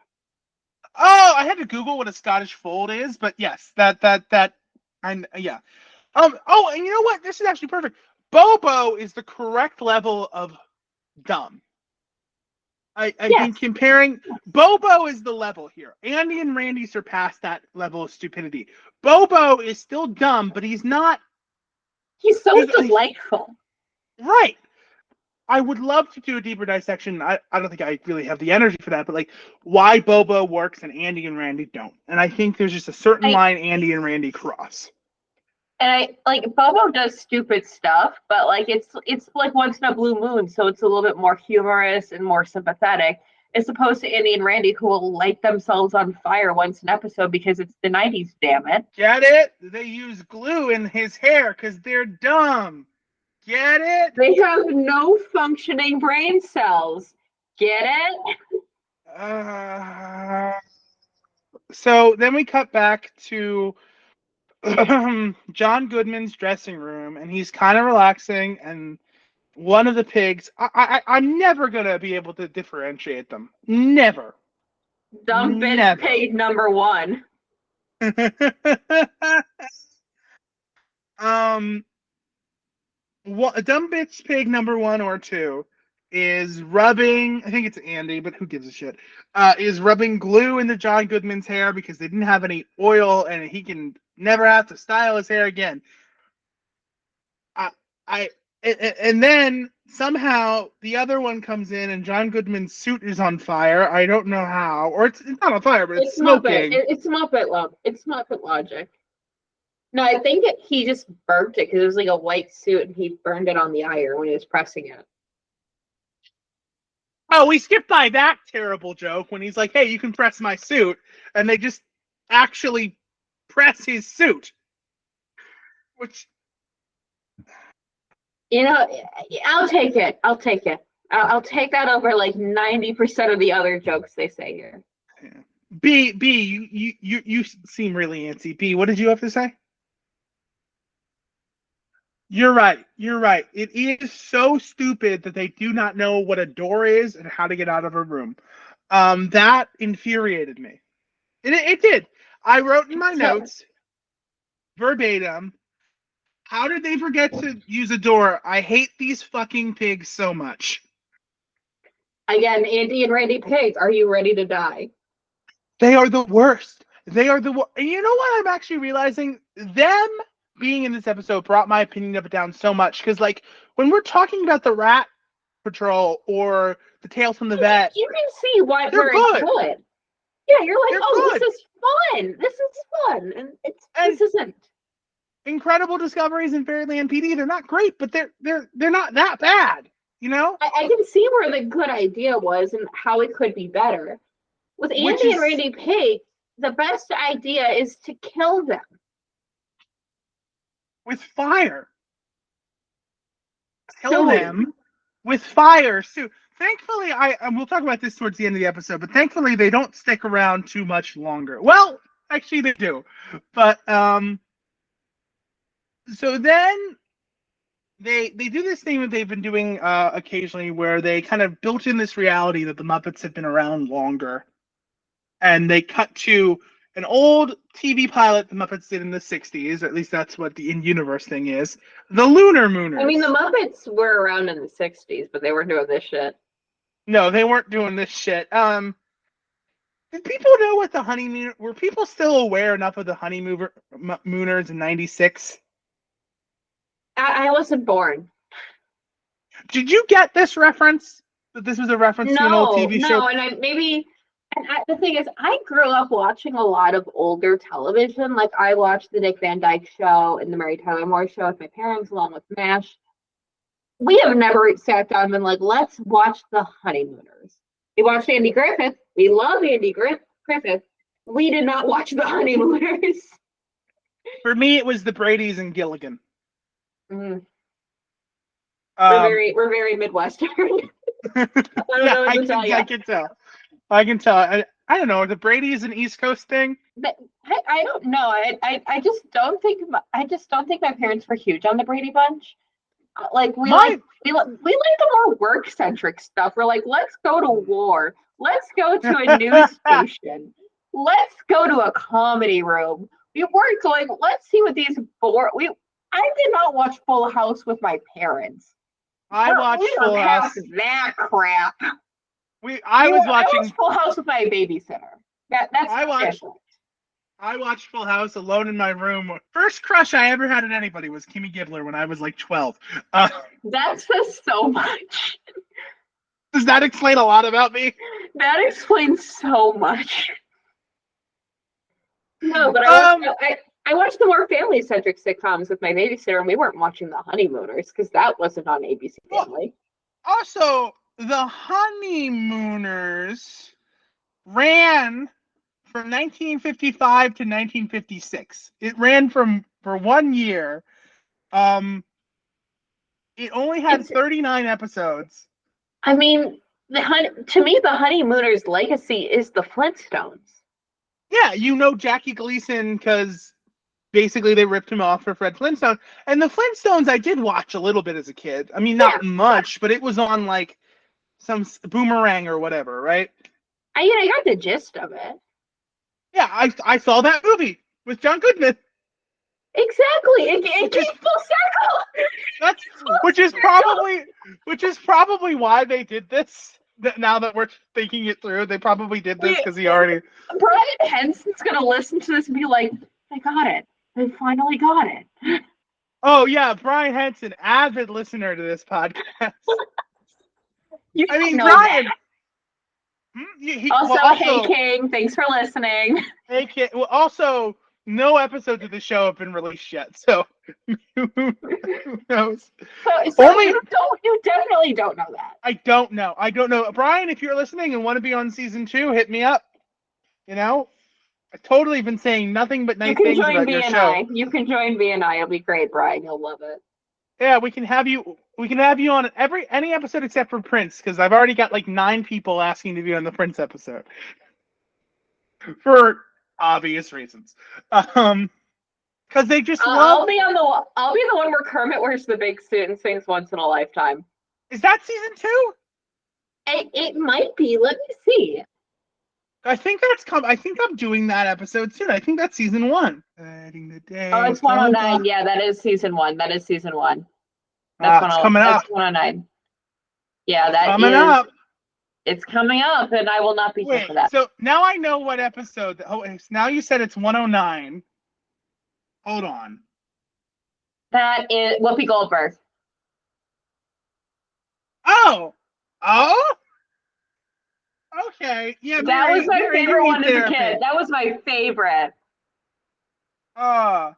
Oh, I had to Google what a Scottish fold is, but yes, yeah. Oh, and you know what? This is actually perfect. Bobo is the correct level of dumb. I've been comparing. Bobo is the level here. Andy and Randy surpassed that level of stupidity. Bobo is still dumb, but he's not.
He's so delightful.
Right. I would love to do a deeper dissection. I don't think I really have the energy for that, but like why Bobo works and Andy and Randy don't. And I think there's just a certain line Andy and Randy cross.
And I like Bobo does stupid stuff, but like it's like once in a blue moon, so it's a little bit more humorous and more sympathetic, as opposed to Andy and Randy who will light themselves on fire once an episode because it's the 90s, damn it.
Get it? They use glue in his hair because they're dumb. Get it?
They have no functioning brain cells. Get it?
So then we cut back to John Goodman's dressing room, and he's kind of relaxing, and one of the pigs, I'm never going to be able to differentiate them. Never.
Dumb bitch pig number 1.
Dumb bitch pig number 1 or 2 is rubbing, I think it's Andy, but who gives a shit, is rubbing glue into John Goodman's hair because they didn't have any oil and he can never have to style his hair again. And then somehow the other one comes in and John Goodman's suit is on fire. I don't know how, or it's not on fire, but it's smoking.
It's Muppet logic. No, I think he just burnt it because it was like a white suit and he burned it on the iron when he was pressing it.
Oh, we skipped by that terrible joke when he's like, hey, you can press my suit. And they just actually press his suit. Which...
You know, I'll take it. I'll take that over like 90% of the other jokes they say here.
Yeah. B, you seem really antsy. B, what did you have to say? You're right. It is so stupid that they do not know what a door is and how to get out of a room. That infuriated me. It did. I wrote in my notes, verbatim, how did they forget to use a door? I hate these fucking pigs so much.
Again, Andy and Randy pigs, are you ready to die?
They are the worst. And you know what I'm actually realizing? Them being in this episode brought my opinion of it down so much because, like, when we're talking about the Rat Patrol or the Tales from the Vet,
you can see why
they're good.
Yeah, you're like, this is fun. This is fun, and this isn't.
Incredible Discoveries and Fairyland PD, they're not great, but they're not that bad, you know.
I can see where the good idea was and how it could be better. With Andy and Randy Pig, the best idea is to kill them.
With fire. Kill them with fire. So thankfully, we'll talk about this towards the end of the episode, but thankfully they don't stick around too much longer. Well, actually they do. But so then they do this thing that they've been doing occasionally where they kind of built in this reality that the Muppets have been around longer. And they cut to an old TV pilot the Muppets did in the 60s. At least that's what the in-universe thing is. The Lunar Mooners.
I mean, the Muppets were around in the 60s, but they weren't doing this shit.
No, they weren't doing this shit. Did people know what the honeymoon... Were people still aware enough of the honeymooners in 96?
I wasn't born.
Did you get this reference? That this was a reference to an old TV show?
No, and the thing is, I grew up watching a lot of older television. Like, I watched the Dick Van Dyke Show and the Mary Tyler Moore Show with my parents, along with MASH. We have never sat down and been like, let's watch the Honeymooners. We watched Andy Griffith. We love Andy Griffith. We did not watch the Honeymooners.
For me, it was the Bradys and Gilligan.
Mm. We're very Midwestern. I
can tell. I don't know. The Brady is an East Coast thing.
But I don't know. I just don't think my parents were huge on the Brady Bunch. Like we like the more work centric stuff. We're like, let's go to war. Let's go to a news station. Let's go to a comedy room. We weren't going. Let's see what these I did not watch Full House with my parents.
I watched Full House.
That crap.
I was watching.
I watched Full House with my babysitter. That's different.
I watched Full House alone in my room. First crush I ever had on anybody was Kimmy Gibbler when I was like 12.
That says so much.
Does that explain a lot about me?
That explains so much. No, but I watched the more family-centric sitcoms with my babysitter, and we weren't watching The Honeymooners because that wasn't on ABC Family.
Well, also, The Honeymooners ran from 1955 to 1956. It ran for 1 year. It only had 39 episodes.
I mean, to me, The Honeymooners' legacy is the Flintstones.
Yeah, Jackie Gleason because basically they ripped him off for Fred Flintstone. And the Flintstones I did watch a little bit as a kid. I mean, not much, but it was on like some Boomerang or whatever, right?
I got the gist of it.
Yeah, I saw that movie with John Goodman.
Exactly. It came full circle.
Which is probably why they did this. Now that we're thinking it through, they probably did this because he already.
Brian Henson's gonna listen to this and be like, "I got it. I finally got it."
Oh yeah, Brian Henson, avid listener to this podcast. Brian.
Also, hey King, thanks for listening.
Hey King. Well, also, no episodes of the show have been released yet, so who knows?
So you definitely don't know that.
I don't know. Brian, if you're listening and want to be on season 2, hit me up. I've totally been saying nothing but nice things about your show.
You can join BNI. It'll be great, Brian. You'll love it.
Yeah, we can have you on any episode except for Prince, because I've already got like 9 people asking to be on the Prince episode. For obvious reasons. Because they just love.
I'll be the one where Kermit wears the big suit and sings "Once in a Lifetime."
Is that season 2?
It might be. Let me see.
I think I'm doing that episode soon. I think that's season 1.
Oh, it's 109. Yeah, that is season 1. That's
it's coming up.
That's 109. Yeah,
coming up.
It's coming up, and I will not be here for that.
So now I know what episode. Now you said it's 109. Hold on.
That is Whoopi Goldberg.
Oh. Okay. Yeah.
That was my favorite one as a kid. That was my favorite.
Enough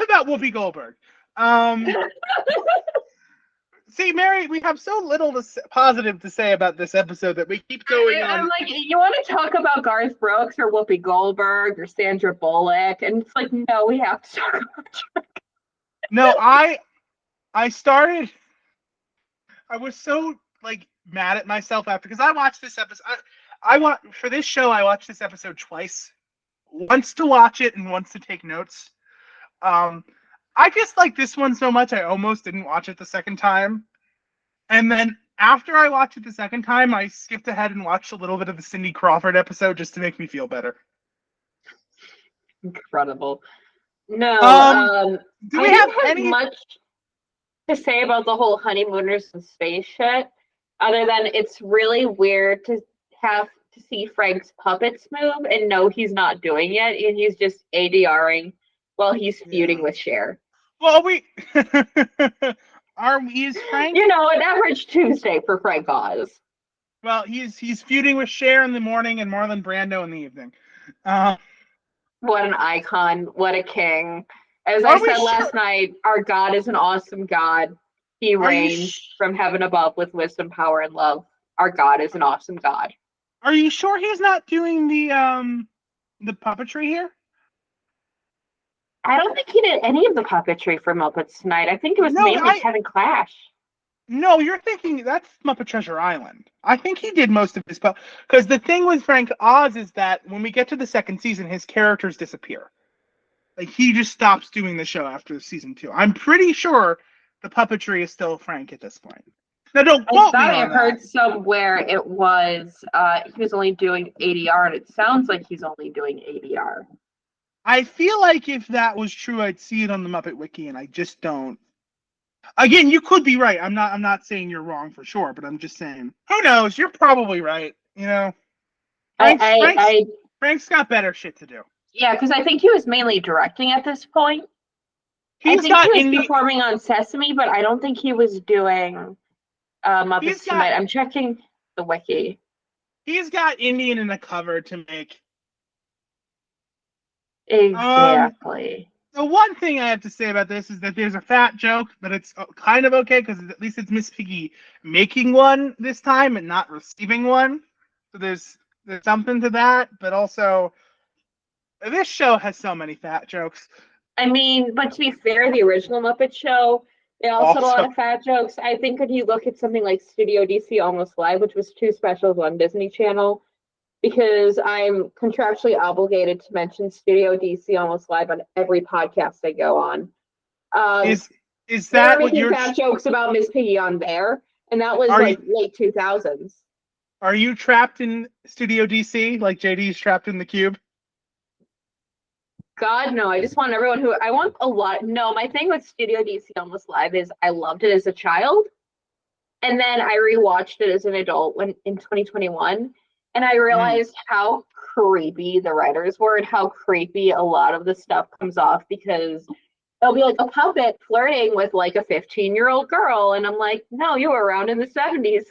about Whoopi Goldberg. See, Mary, we have so little positive to say about this episode that we keep going on.
I'm like, you want to talk about Garth Brooks or Whoopi Goldberg or Sandra Bullock? And it's like, no, we have to talk about
No, I started. I was so mad at myself after, because I watched this episode. For this show, I watched this episode twice. Once to watch it and once to take notes. I just like this one so much I almost didn't watch it the second time. And then after I watched it the second time, I skipped ahead and watched a little bit of the Cindy Crawford episode just to make me feel better.
Incredible. No,
do we have
much to say about the whole honeymooners and space shit, other than it's really weird to have to see Frank's puppets move and know he's not doing it, and he's just ADRing while he's feuding with Cher.
Well, is Frank?
An average Tuesday for Frank Oz.
Well, he's feuding with Cher in the morning and Marlon Brando in the evening.
What an icon! What a king! As I said last night, our God is an awesome God. He reigns from heaven above with wisdom, power, and love. Our God is an awesome God.
Are you sure he's not doing the puppetry here?
I don't think he did any of the puppetry for Muppets Tonight. I think it was mainly Kevin Clash.
No, you're thinking that's Muppet Treasure Island. I think he did most of his because the thing with Frank Oz is that when we get to the second season, his characters disappear. He just stops doing the show after season 2. I'm pretty sure the puppetry is still Frank at this point. Now, don't quote me on that. I
heard somewhere it was he was only doing ADR, and it sounds like he's only doing ADR.
I feel like if that was true, I'd see it on the Muppet Wiki, and I just don't. Again, you could be right. I'm not saying you're wrong for sure, but I'm just saying. Who knows? You're probably right.
I,
Frank's
I,
Frank's
I
Frank's got better shit to do.
yeah, because I think he was mainly directing at this point. I
He's
think he
got
was
indie.
performing on Sesame, but I don't think he was doing
He's
Muppets
got
Tonight. I'm checking the wiki.
he's got Indian in the cover to make. Um,
Exactly.
the one thing I have to say about this is that there's a fat joke, but it's kind of okay because at least it's Miss Piggy making one this time and not receiving one. So there's something to that, but also this show has so many fat jokes.
I mean, but to be fair, the original Muppet Show, they also had a lot
Also,
of fat jokes. I think if you look at something like Studio DC Almost Live, which was two specials on Disney Channel, because I'm contractually obligated to mention Studio DC Almost Live on every podcast I go on. Um,
is is
they were
that what
making
you're?
fat jokes about Miss Piggy on there, and that was
Are you
like late 2000s.
are you trapped in Studio DC like JD's trapped in the cube?
God, no. I just want everyone who I want a lot. No, my thing with Studio DC Almost Live is I loved it as a child. And then I rewatched it as an adult when in 2021. And I
Mm.
realized how creepy the writers were and how creepy a lot of the stuff comes off because it'll be like a puppet flirting with like a 15-year-old girl. And I'm like, no, you were around in the 70s.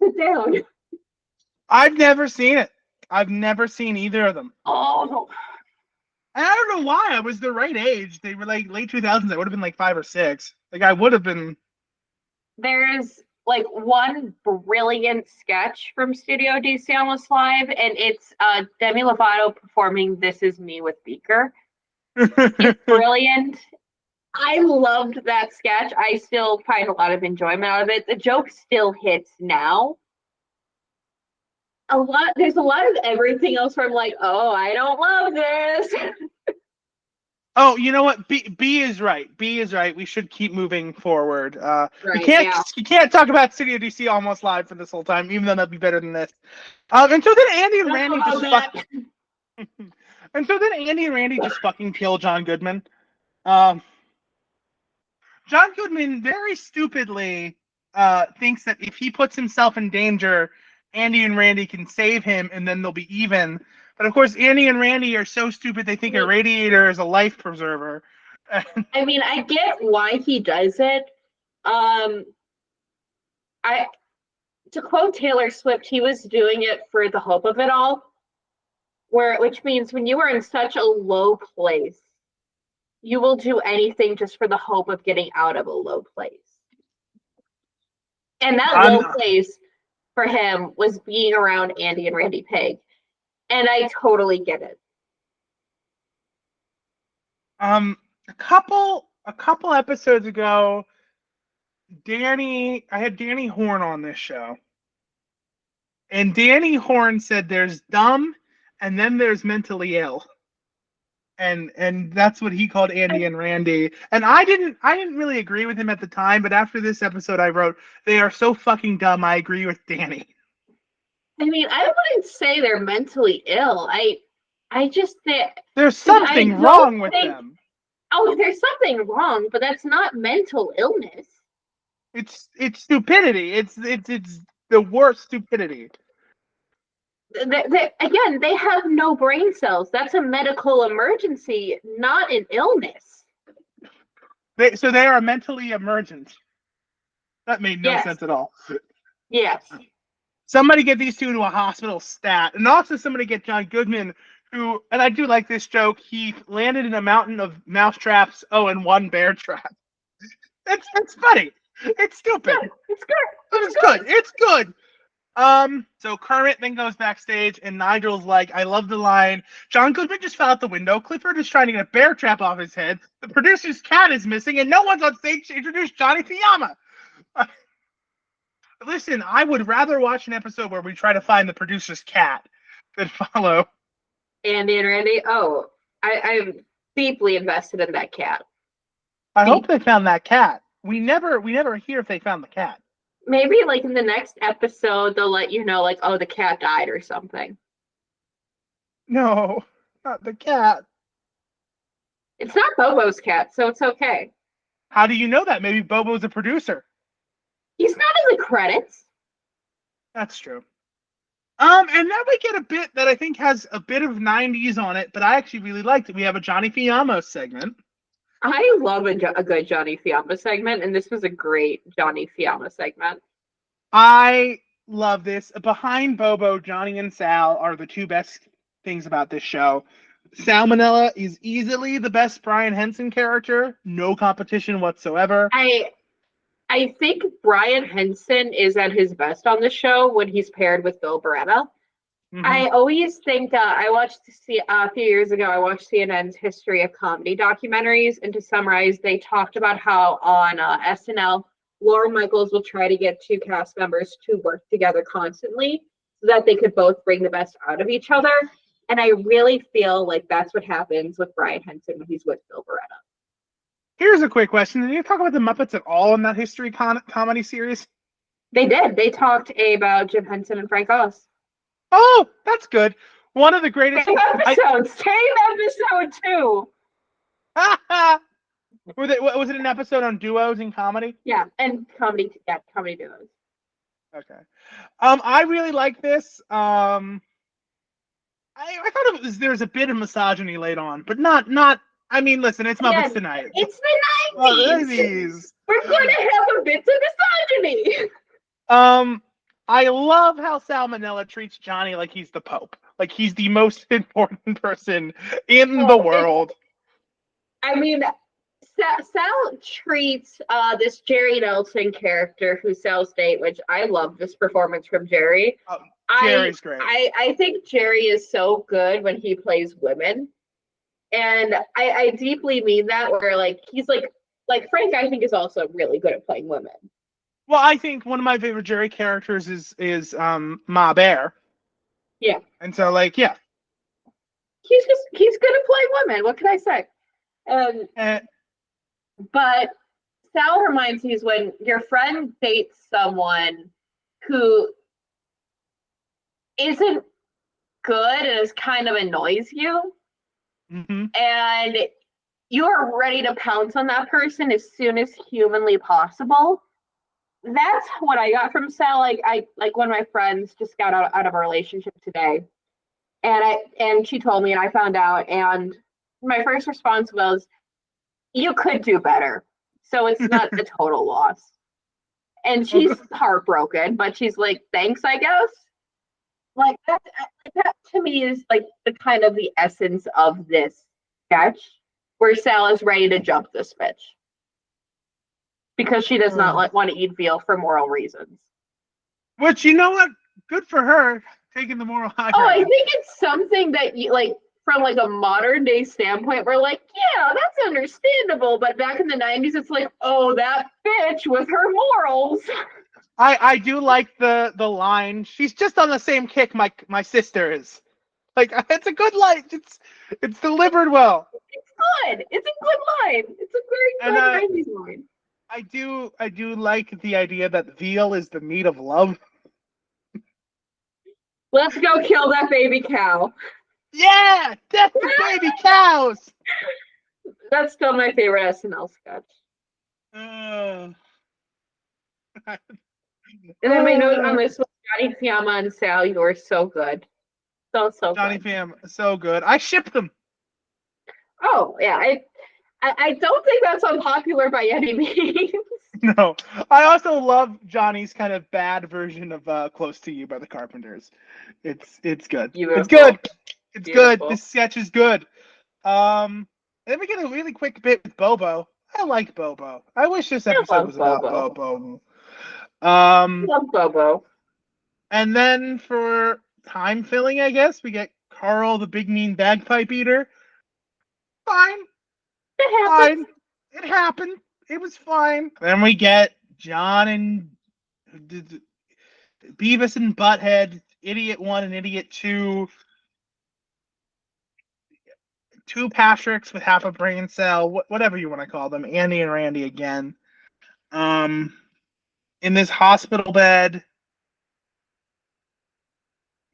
Sit down.
I've never seen it. I've never seen either of them.
Oh,
And I don't know why. I was the right age. They were like late 2000s. I would have been like 5 or 6. Like I would have been.
there's like one brilliant sketch from Studio DC Almost Live, and it's Demi Lovato performing "This Is Me" with Beaker. It's brilliant. I loved that sketch. I still find a lot of enjoyment out of it. The joke still hits now. There's a lot of everything else where I'm like, oh, I don't love this.
Oh, you know what? B is right. B is right. We should keep moving forward. We
Right,
can't
yeah.
you can't talk about Studio DC Almost Live for this whole time, even though that'd be better than this. Until then, Andy
I
and
don't know
Randy
about
just fuck.
that.
Until then, Andy and Randy just fucking kill John Goodman. Um, John Goodman very stupidly thinks that if he puts himself in danger, Andy and Randy can save him, and then they'll be even. But of course, Andy and Randy are so stupid they think a radiator is a life preserver.
I mean, I get why he does it. Um, I to quote Taylor Swift, he was doing it for the hope of it all. Which means when you are in such a low place, you will do anything just for the hope of getting out of a low place. And that
I'm
low place for him was being around Andy and Randy Pig. And I totally get it.
a couple episodes ago, I had Danny Horn on this show. And Danny Horn said there's dumb and then there's mentally ill. And that's what he called Andy and Randy. And I didn't really agree with him at the time, but after this episode I wrote, they are so fucking dumb, I agree with Danny.
I mean, I wouldn't say they're mentally ill. I just think
There's
I
something
don't
wrong with
think
them.
oh, there's something wrong, but that's not mental illness.
It's stupidity. It's the worst stupidity.
Again, they have no brain cells. That's a medical emergency, not an illness.
So they are mentally emergent. That made no
Yes.
sense at all.
Yes.
Somebody get these two into a hospital stat. And also somebody get John Goodman, who, and I do like this joke, he landed in a mountain of mouse traps, and one bear trap. It's funny. It's stupid.
Yeah, it's good.
It's good. It's good. So Kermit then goes backstage, and Nigel's like, I love the line, John Goodman just fell out the window. Clifford is trying to get a bear trap off his head. The producer's cat is missing, and no one's on stage to introduce Johnny Fiyama. Listen, I would rather watch an episode where we try to find the producer's cat than follow
Andy and Randy. Oh, I'm deeply invested in that cat.
I hope they found that cat. We never hear if they found the cat.
Maybe like in the next episode they'll let you know, like, oh, the cat died or something.
No, not the cat.
It's not Bobo's cat, so it's okay.
How do you know that? Maybe Bobo's a producer.
He's not in the credits.
That's true. And then we get a bit that I think has a bit of 90s on it, but I actually really liked it. We have a Johnny Fiamma segment.
I love a good Johnny Fiamma segment, and this was a great Johnny Fiamma segment.
I love this. Behind Bobo, Johnny and Sal are the two best things about this show. Salmonella is easily the best Brian Henson character. No competition whatsoever.
I think Brian Henson is at his best on the show when he's paired with Bill Beretta.
Mm-hmm.
I always think I watched a few years ago. I watched CNN's History of Comedy documentaries, and to summarize, they talked about how on SNL, Laura Michaels will try to get two cast members to work together constantly so that they could both bring the best out of each other. And I really feel like that's what happens with Brian Henson when he's with Bill Beretta.
Here's a quick question. Did you talk about the Muppets at all in that history comedy series?
They did. They talked about Jim Henson and Frank Oz.
Oh, that's good. One of the greatest.
Same episode too.
Was it an episode on duos and comedy?
Yeah, and comedy duos.
Okay. I really like this. I thought there's a bit of misogyny laid on, but not. I mean, listen, it's Muppets Tonight.
It's the 90s. We're going to have a bit of misogyny.
I love how Salmonella treats Johnny like he's the Pope, like he's the most important person in the world.
I mean, Sal treats this Jerry Nelson character who's Sal's date, which I love this performance from Jerry.
Jerry's great.
I think Jerry is so good when he plays women. And I deeply mean that, where like he's like Frank, I think, is also really good at playing women.
Well, I think one of my favorite Jerry characters is Ma Bear.
Yeah.
And so like, yeah.
He's good at playing women. What can I say? But Sal reminds me is when your friend dates someone who isn't good and is kind of annoys you.
Mm-hmm.
And you are ready to pounce on that person as soon as humanly possible. That's what I got from Sal. Like one of my friends just got out of a relationship today, and she told me, and I found out, and my first response was, "You could do better, so it's not a total loss." And she's heartbroken, but she's like, "Thanks, I guess." Like that to me is like the kind of the essence of this sketch, where Sal is ready to jump this bitch because she does not want to eat veal for moral reasons.
Which, you know what? Good for her, taking the moral high ground.
Oh, I think it's something that you like from like a modern day standpoint. We're like, yeah, that's understandable. But back in the 90s, it's like, oh, that bitch with her morals.
I do like the line. She's just on the same kick my sister is. Like, it's a good line. It's delivered well.
It's good. It's a good line. It's a very good 90s line.
I do like the idea that veal is the meat of love.
Let's go kill that baby cow.
Yeah, death to baby cows.
That's still my favorite SNL sketch. And then my note on this was Johnny Fiamma and Sal. You were so good. So
Johnny
good.
Fiamma, so good. I ship them.
Oh, yeah. I don't think that's unpopular by any means.
No. I also love Johnny's kind of bad version of Close to You by the Carpenters. It's good.
Beautiful.
It's good. It's
Beautiful.
good. This sketch is good. Then we get a really quick bit with Bobo. I like Bobo. I wish this episode was about Bobo.
I love Bobo.
And then for time filling, I guess, we get Carl, the big mean bagpipe eater. Fine.
It
happened. It was fine. Then we get John and Beavis and Butthead, Idiot 1 and Idiot 2. Two Patricks with half a brain cell, whatever you want to call them. Andy and Randy again. In this hospital bed.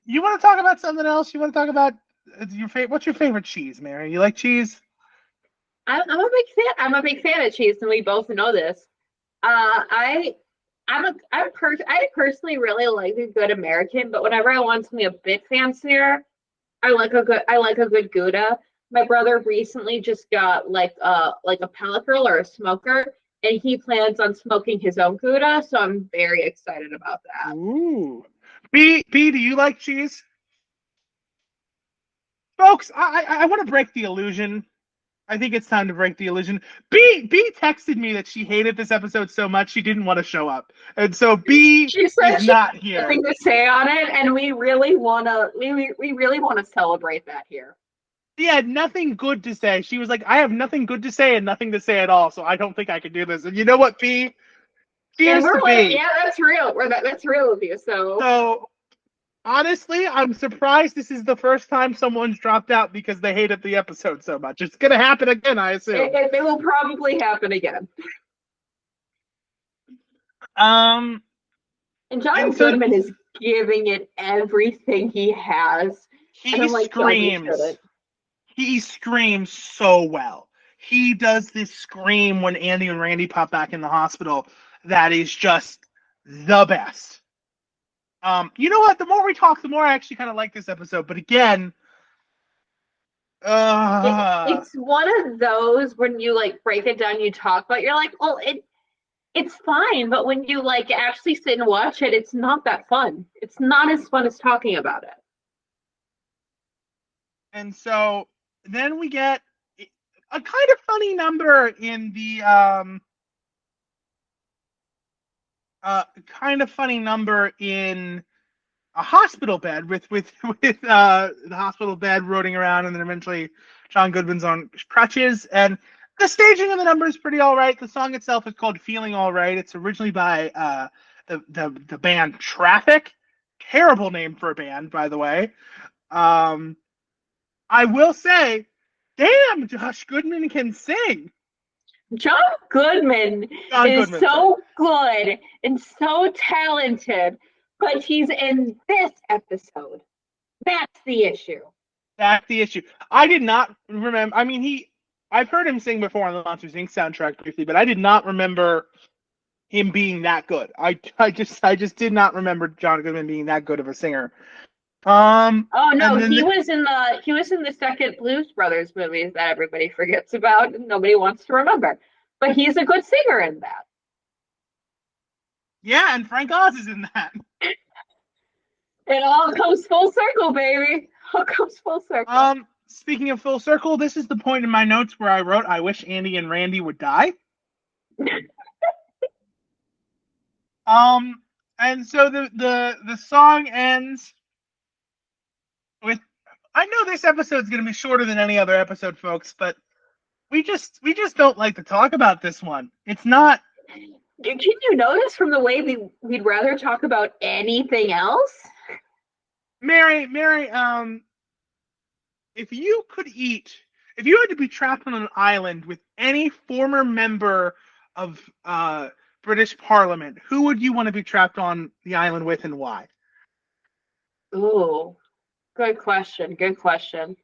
You want to talk about something else? You want to talk about what's your favorite cheese, Mary? You like cheese?
I'm a big fan. I'm a big fan of cheese, and we both know this. I I personally really like a good American, but whenever I want something a bit fancier, I like a good Gouda. My brother recently just got like a pellet grill or a smoker, and he plans on smoking his own Gouda, so I'm very excited about that.
Ooh. B, do you like cheese? Folks, I want to break the illusion. I think it's time to break the illusion. B texted me that she hated this episode so much she didn't want to show up. And so B
She said
is
she
not
has
here.
nothing to say on it, and we really wanna celebrate that here.
She had nothing good to say. She was like, I have nothing good to say and nothing to say at all, so I don't think I can do this. And you know what, B?
And
Cheers to
we're like,
B.
yeah, that's real. That's real with you. So
So honestly, I'm surprised this is the first time someone's dropped out because they hated the episode so much. It's gonna happen again, I assume.
it will probably happen again.
Um,
And John
and so
Goodman is giving it everything he has. And
he
I'm like, John, you
screams.
shouldn't.
He screams so well. He does this scream when Andy and Randy pop back in the hospital that is just the best. You know what? The more we talk, the more I actually kind of like this episode. But again, uh,
It's one of those when you like break it down, you talk about, you're like, well, it's fine, but when you like actually sit and watch it, it's not that fun. It's not as fun as talking about it.
and so then we get a kind of funny number in the kind of funny number in a hospital bed with the hospital bed rolling around, and then eventually John Goodman's on crutches. And the staging of the number is pretty all right. The song itself is called "Feeling All Right." It's originally by the band Traffic. Terrible name for a band, by the way. Um, I will say, damn, Josh Goodman can sing.
John Goodman
John
is
Goodman, sorry.
so good and so talented, but he's in this episode. That's the issue.
That's the issue. I did not remember. I mean, I've heard him sing before on the Monsters Inc. soundtrack briefly, but I did not remember him being that good. I just did not remember John Goodman being that good of a singer.
Oh no,
And then
he was in the second Blues Brothers movies that everybody forgets about and nobody wants to remember. But he's a good singer in that.
yeah, and Frank Oz is in that.
It all comes full circle, baby. All comes full circle.
Speaking of full circle, this is the point in my notes where I wrote, "I wish Andy and Randy would die." Um, and so the song ends with. I know this episode's going to be shorter than any other episode, folks, but we just don't like to talk about this one. It's not.
Can you notice from the way we'd rather talk about anything else?
Mary, if you could eat, if you had to be trapped on an island with any former member of British Parliament, who would you want to be trapped on the island with, and why?
Ooh, good question. Good question.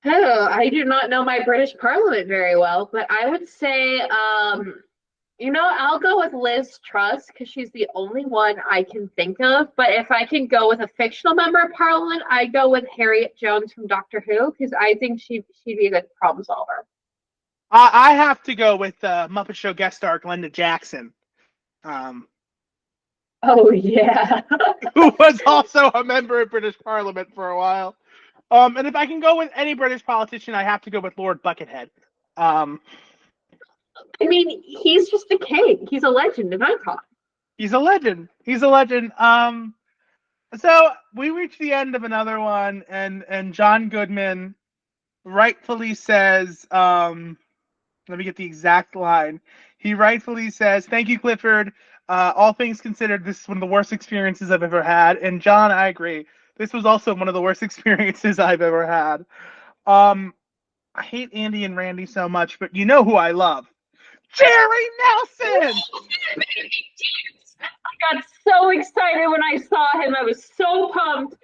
Oh, I do not know my British Parliament very well, but I would say, I'll go with Liz Truss because she's the only one I can think of. But if I can go with a fictional member of Parliament, I go with Harriet Jones from Doctor Who because I think she'd be a good problem solver.
I have to go with Muppet Show guest star Glenda Jackson, um,
Oh yeah.
who was also a member of British Parliament for a while. And if I can go with any British politician, I have to go with Lord Buckethead. Um,
I mean, he's just a king. He's a legend in icon.
he's a legend. He's a legend. So we reach the end of another one, and John Goodman rightfully says, let me get the exact line. He rightfully says, "Thank you, Clifford. All things considered, this is one of the worst experiences I've ever had." And John, I agree. This was also one of the worst experiences I've ever had. Um, I hate Andy and Randy so much, but you know who I love? Jerry Nelson!
I got so excited when I saw him. I was so pumped.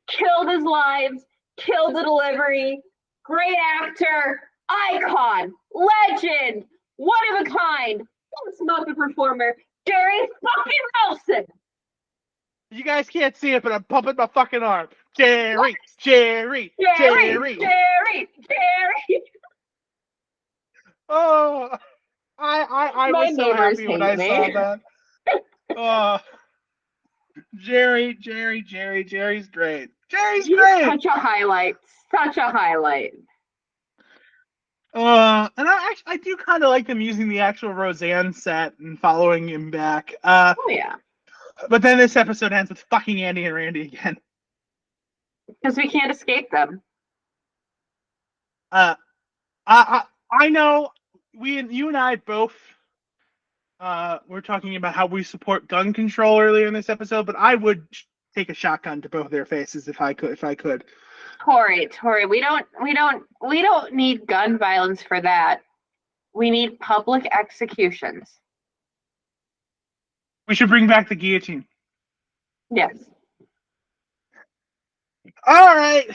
Killed his lines, killed the delivery, great actor, icon, legend, one of a kind, best Muppet performer, Jerry fucking Wilson.
You guys can't see it, but I'm pumping my fucking arm. Jerry, Jerry,
Jerry,
Jerry.
Jerry, Jerry.
Oh, I
My
was so
neighbors
happy when
hate
I
me.
saw that. Oh, Jerry's great. Jerry's
He's
great.
such a highlight. Such a highlight.
And I do kind of like them using the actual Roseanne set and following him back.
Oh yeah.
But then this episode ends with fucking Andy and Randy again.
Because we can't escape them.
I know you and I both were talking about how we support gun control earlier in this episode, but I would take a shotgun to both their faces if I could.
Tori, we don't need gun violence for that. We need public executions.
We should bring back the guillotine.
Yes.
All right.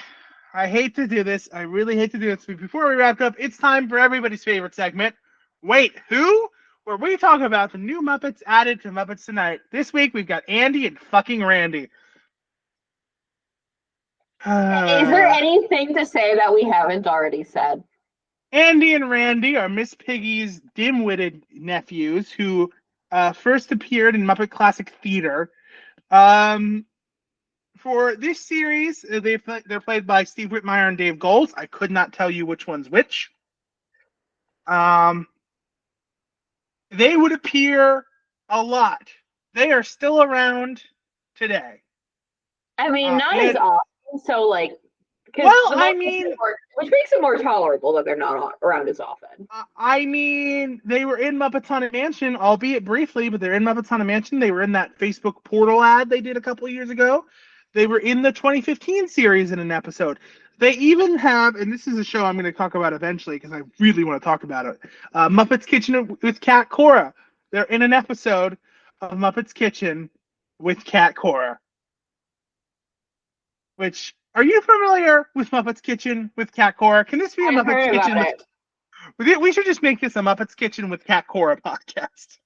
I hate to do this. I really hate to do this. But before we wrap up, it's time for everybody's favorite segment. Wait, who? Where we talk about the new Muppets added to Muppets Tonight. This week we've got Andy and fucking Randy.
Is there anything to say that we haven't already said?
Andy and Randy are Miss Piggy's dim-witted nephews who first appeared in Muppet Classic Theater. For this series, they're played by Steve Whitmire and Dave Goelz. I could not tell you which one's which. They would appear a lot. They are still around today.
I mean, not as often. So, like,
well, I mean,
which makes it more tolerable that they're not around as often.
I mean, they were in Muppets Haunted Mansion, albeit briefly, but they're in Muppets Haunted Mansion. They were in that Facebook portal ad they did a couple of years ago. They were in the 2015 series in an episode. They even have, and this is a show I'm going to talk about eventually because I really want to talk about it, Muppet's Kitchen with Cat Cora. They're in an episode of Muppet's Kitchen with Cat Cora. Which, are you familiar with Muppet's Kitchen with Cat Cora? Can this be a Muppet's Kitchen? We should just make this a Muppet's Kitchen with Cat Cora podcast.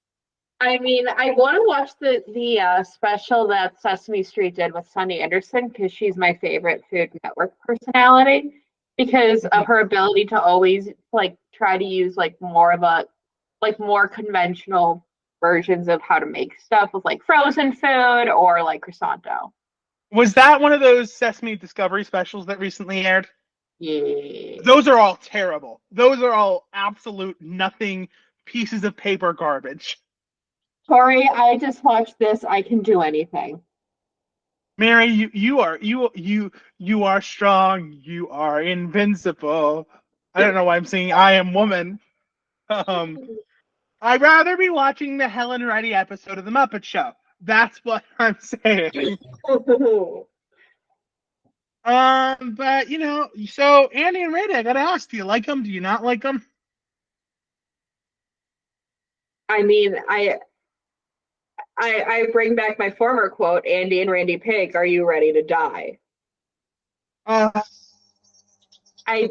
I mean, I want to watch the special that Sesame Street did with Sunny Anderson because she's my favorite Food Network personality because of her ability to always like try to use like more conventional versions of how to make stuff with like frozen food or like croissant dough.
Was that one of those Sesame Discovery specials that recently aired?
Yeah.
Those are all terrible. Those are all absolute nothing pieces of paper garbage.
Tori, I just watched this. I can do anything.
Mary, you are strong. You are invincible. I don't know why I'm singing I Am Woman. I'd rather be watching the Helen Reddy episode of The Muppet Show. That's what I'm saying. But you know, so Andy and Randy, I gotta ask, do you like them? Do you not like them?
I mean, I bring back my former quote, Andy and Randy Pig, are you ready to die? I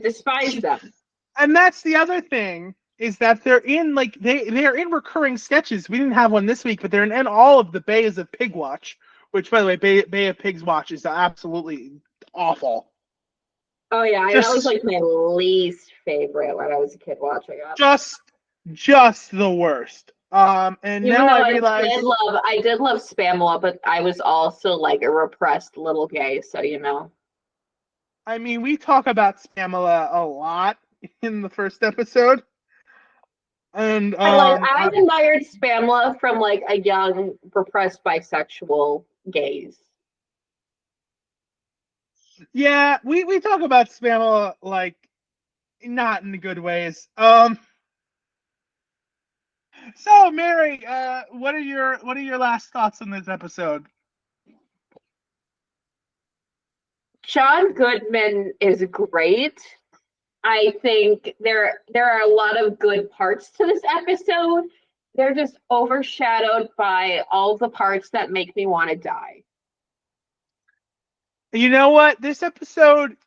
despise them.
And that's the other thing, is that they're in like they're in recurring sketches. We didn't have one this week, but they're in all of the Bays of Pig Watch, which by the way, Bay of Pigs Watch is absolutely awful.
Oh yeah, that was like my least favorite when I was a kid watching it.
Just the worst. And
even
now
though
I realize
I did love Spamela, but I was also like a repressed little gay, so you know.
I mean, we talk about Spamela a lot in the first episode. And
I admired Spamela from like a young repressed bisexual gaze.
Yeah, we talk about Spamela like not in the good ways. So Mary, what are your last thoughts on this episode?
John Goodman is great. I think there are a lot of good parts to this episode. They're just overshadowed by all the parts that make me want to die.
You know what? This episode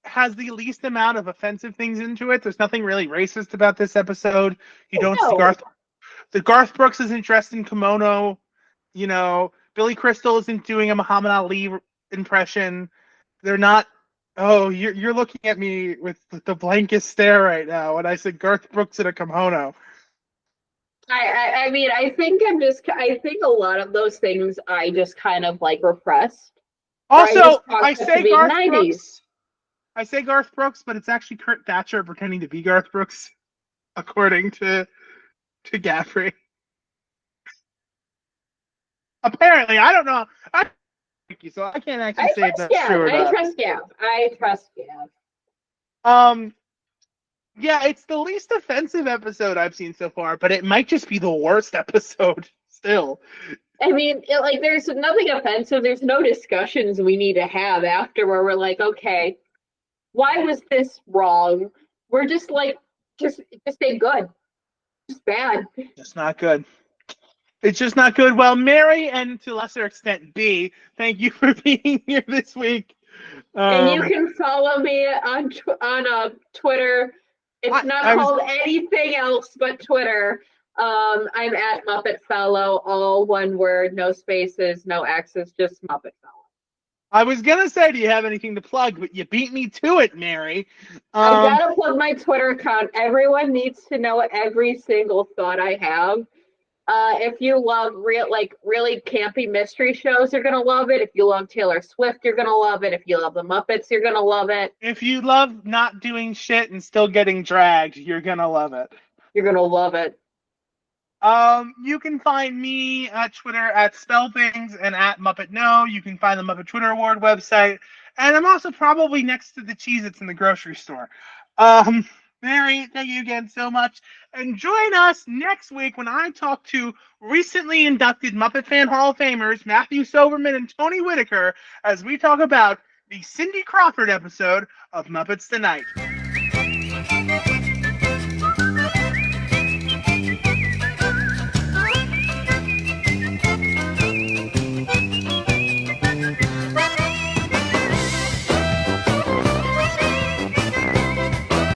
has the least amount of offensive things into it. There's nothing really racist about this episode. You don't see
No.
Garth Brooks isn't dressed in kimono. You know, Billy Crystal isn't doing a Muhammad Ali impression. They're not. Oh, you're looking at me with the blankest stare right now when I said Garth Brooks in a kimono.
I mean, I think a lot of those things I just kind of like repressed.
Also, I
To
say
be
Garth
90s.
Brooks. I say Garth Brooks, but it's actually Kurt Thatcher pretending to be Garth Brooks, according to Gaffrey. Apparently, I don't know. So I can't actually say if that's true or not.
I trust Gav.
Yeah, it's the least offensive episode I've seen so far, but it might just be the worst episode still.
I mean, there's nothing offensive. There's no discussions we need to have after where we're like, okay, why was this wrong? We're just like, just ain't good. It's bad.
It's not good. It's just not good. Well, Mary, and to a lesser extent, B, thank you for being here this week.
And you can follow me on Twitter. It's not called anything else but Twitter. I'm at Muppet Fellow, all one word, no spaces, no X's, just Muppet Fellow.
I was gonna say, do you have anything to plug? But you beat me to it, Mary.
I gotta plug my Twitter account. Everyone needs to know every single thought I have. If you love really campy mystery shows, you're gonna love it. If you love Taylor Swift, you're gonna love it. If you love the Muppets, you're gonna love it.
If you love not doing shit and still getting dragged, you're gonna love it.
You're gonna love it.
You can find me at Twitter at SpellThings and at Muppet No. You can find the Muppet Twitter Award website, and I'm also probably next to the Cheez-Its in the grocery store. Mary, thank you again so much. And join us next week when I talk to recently inducted Muppet Fan Hall of Famers Matthew Soberman and Tony Whitaker as we talk about the Cindy Crawford episode of Muppets Tonight.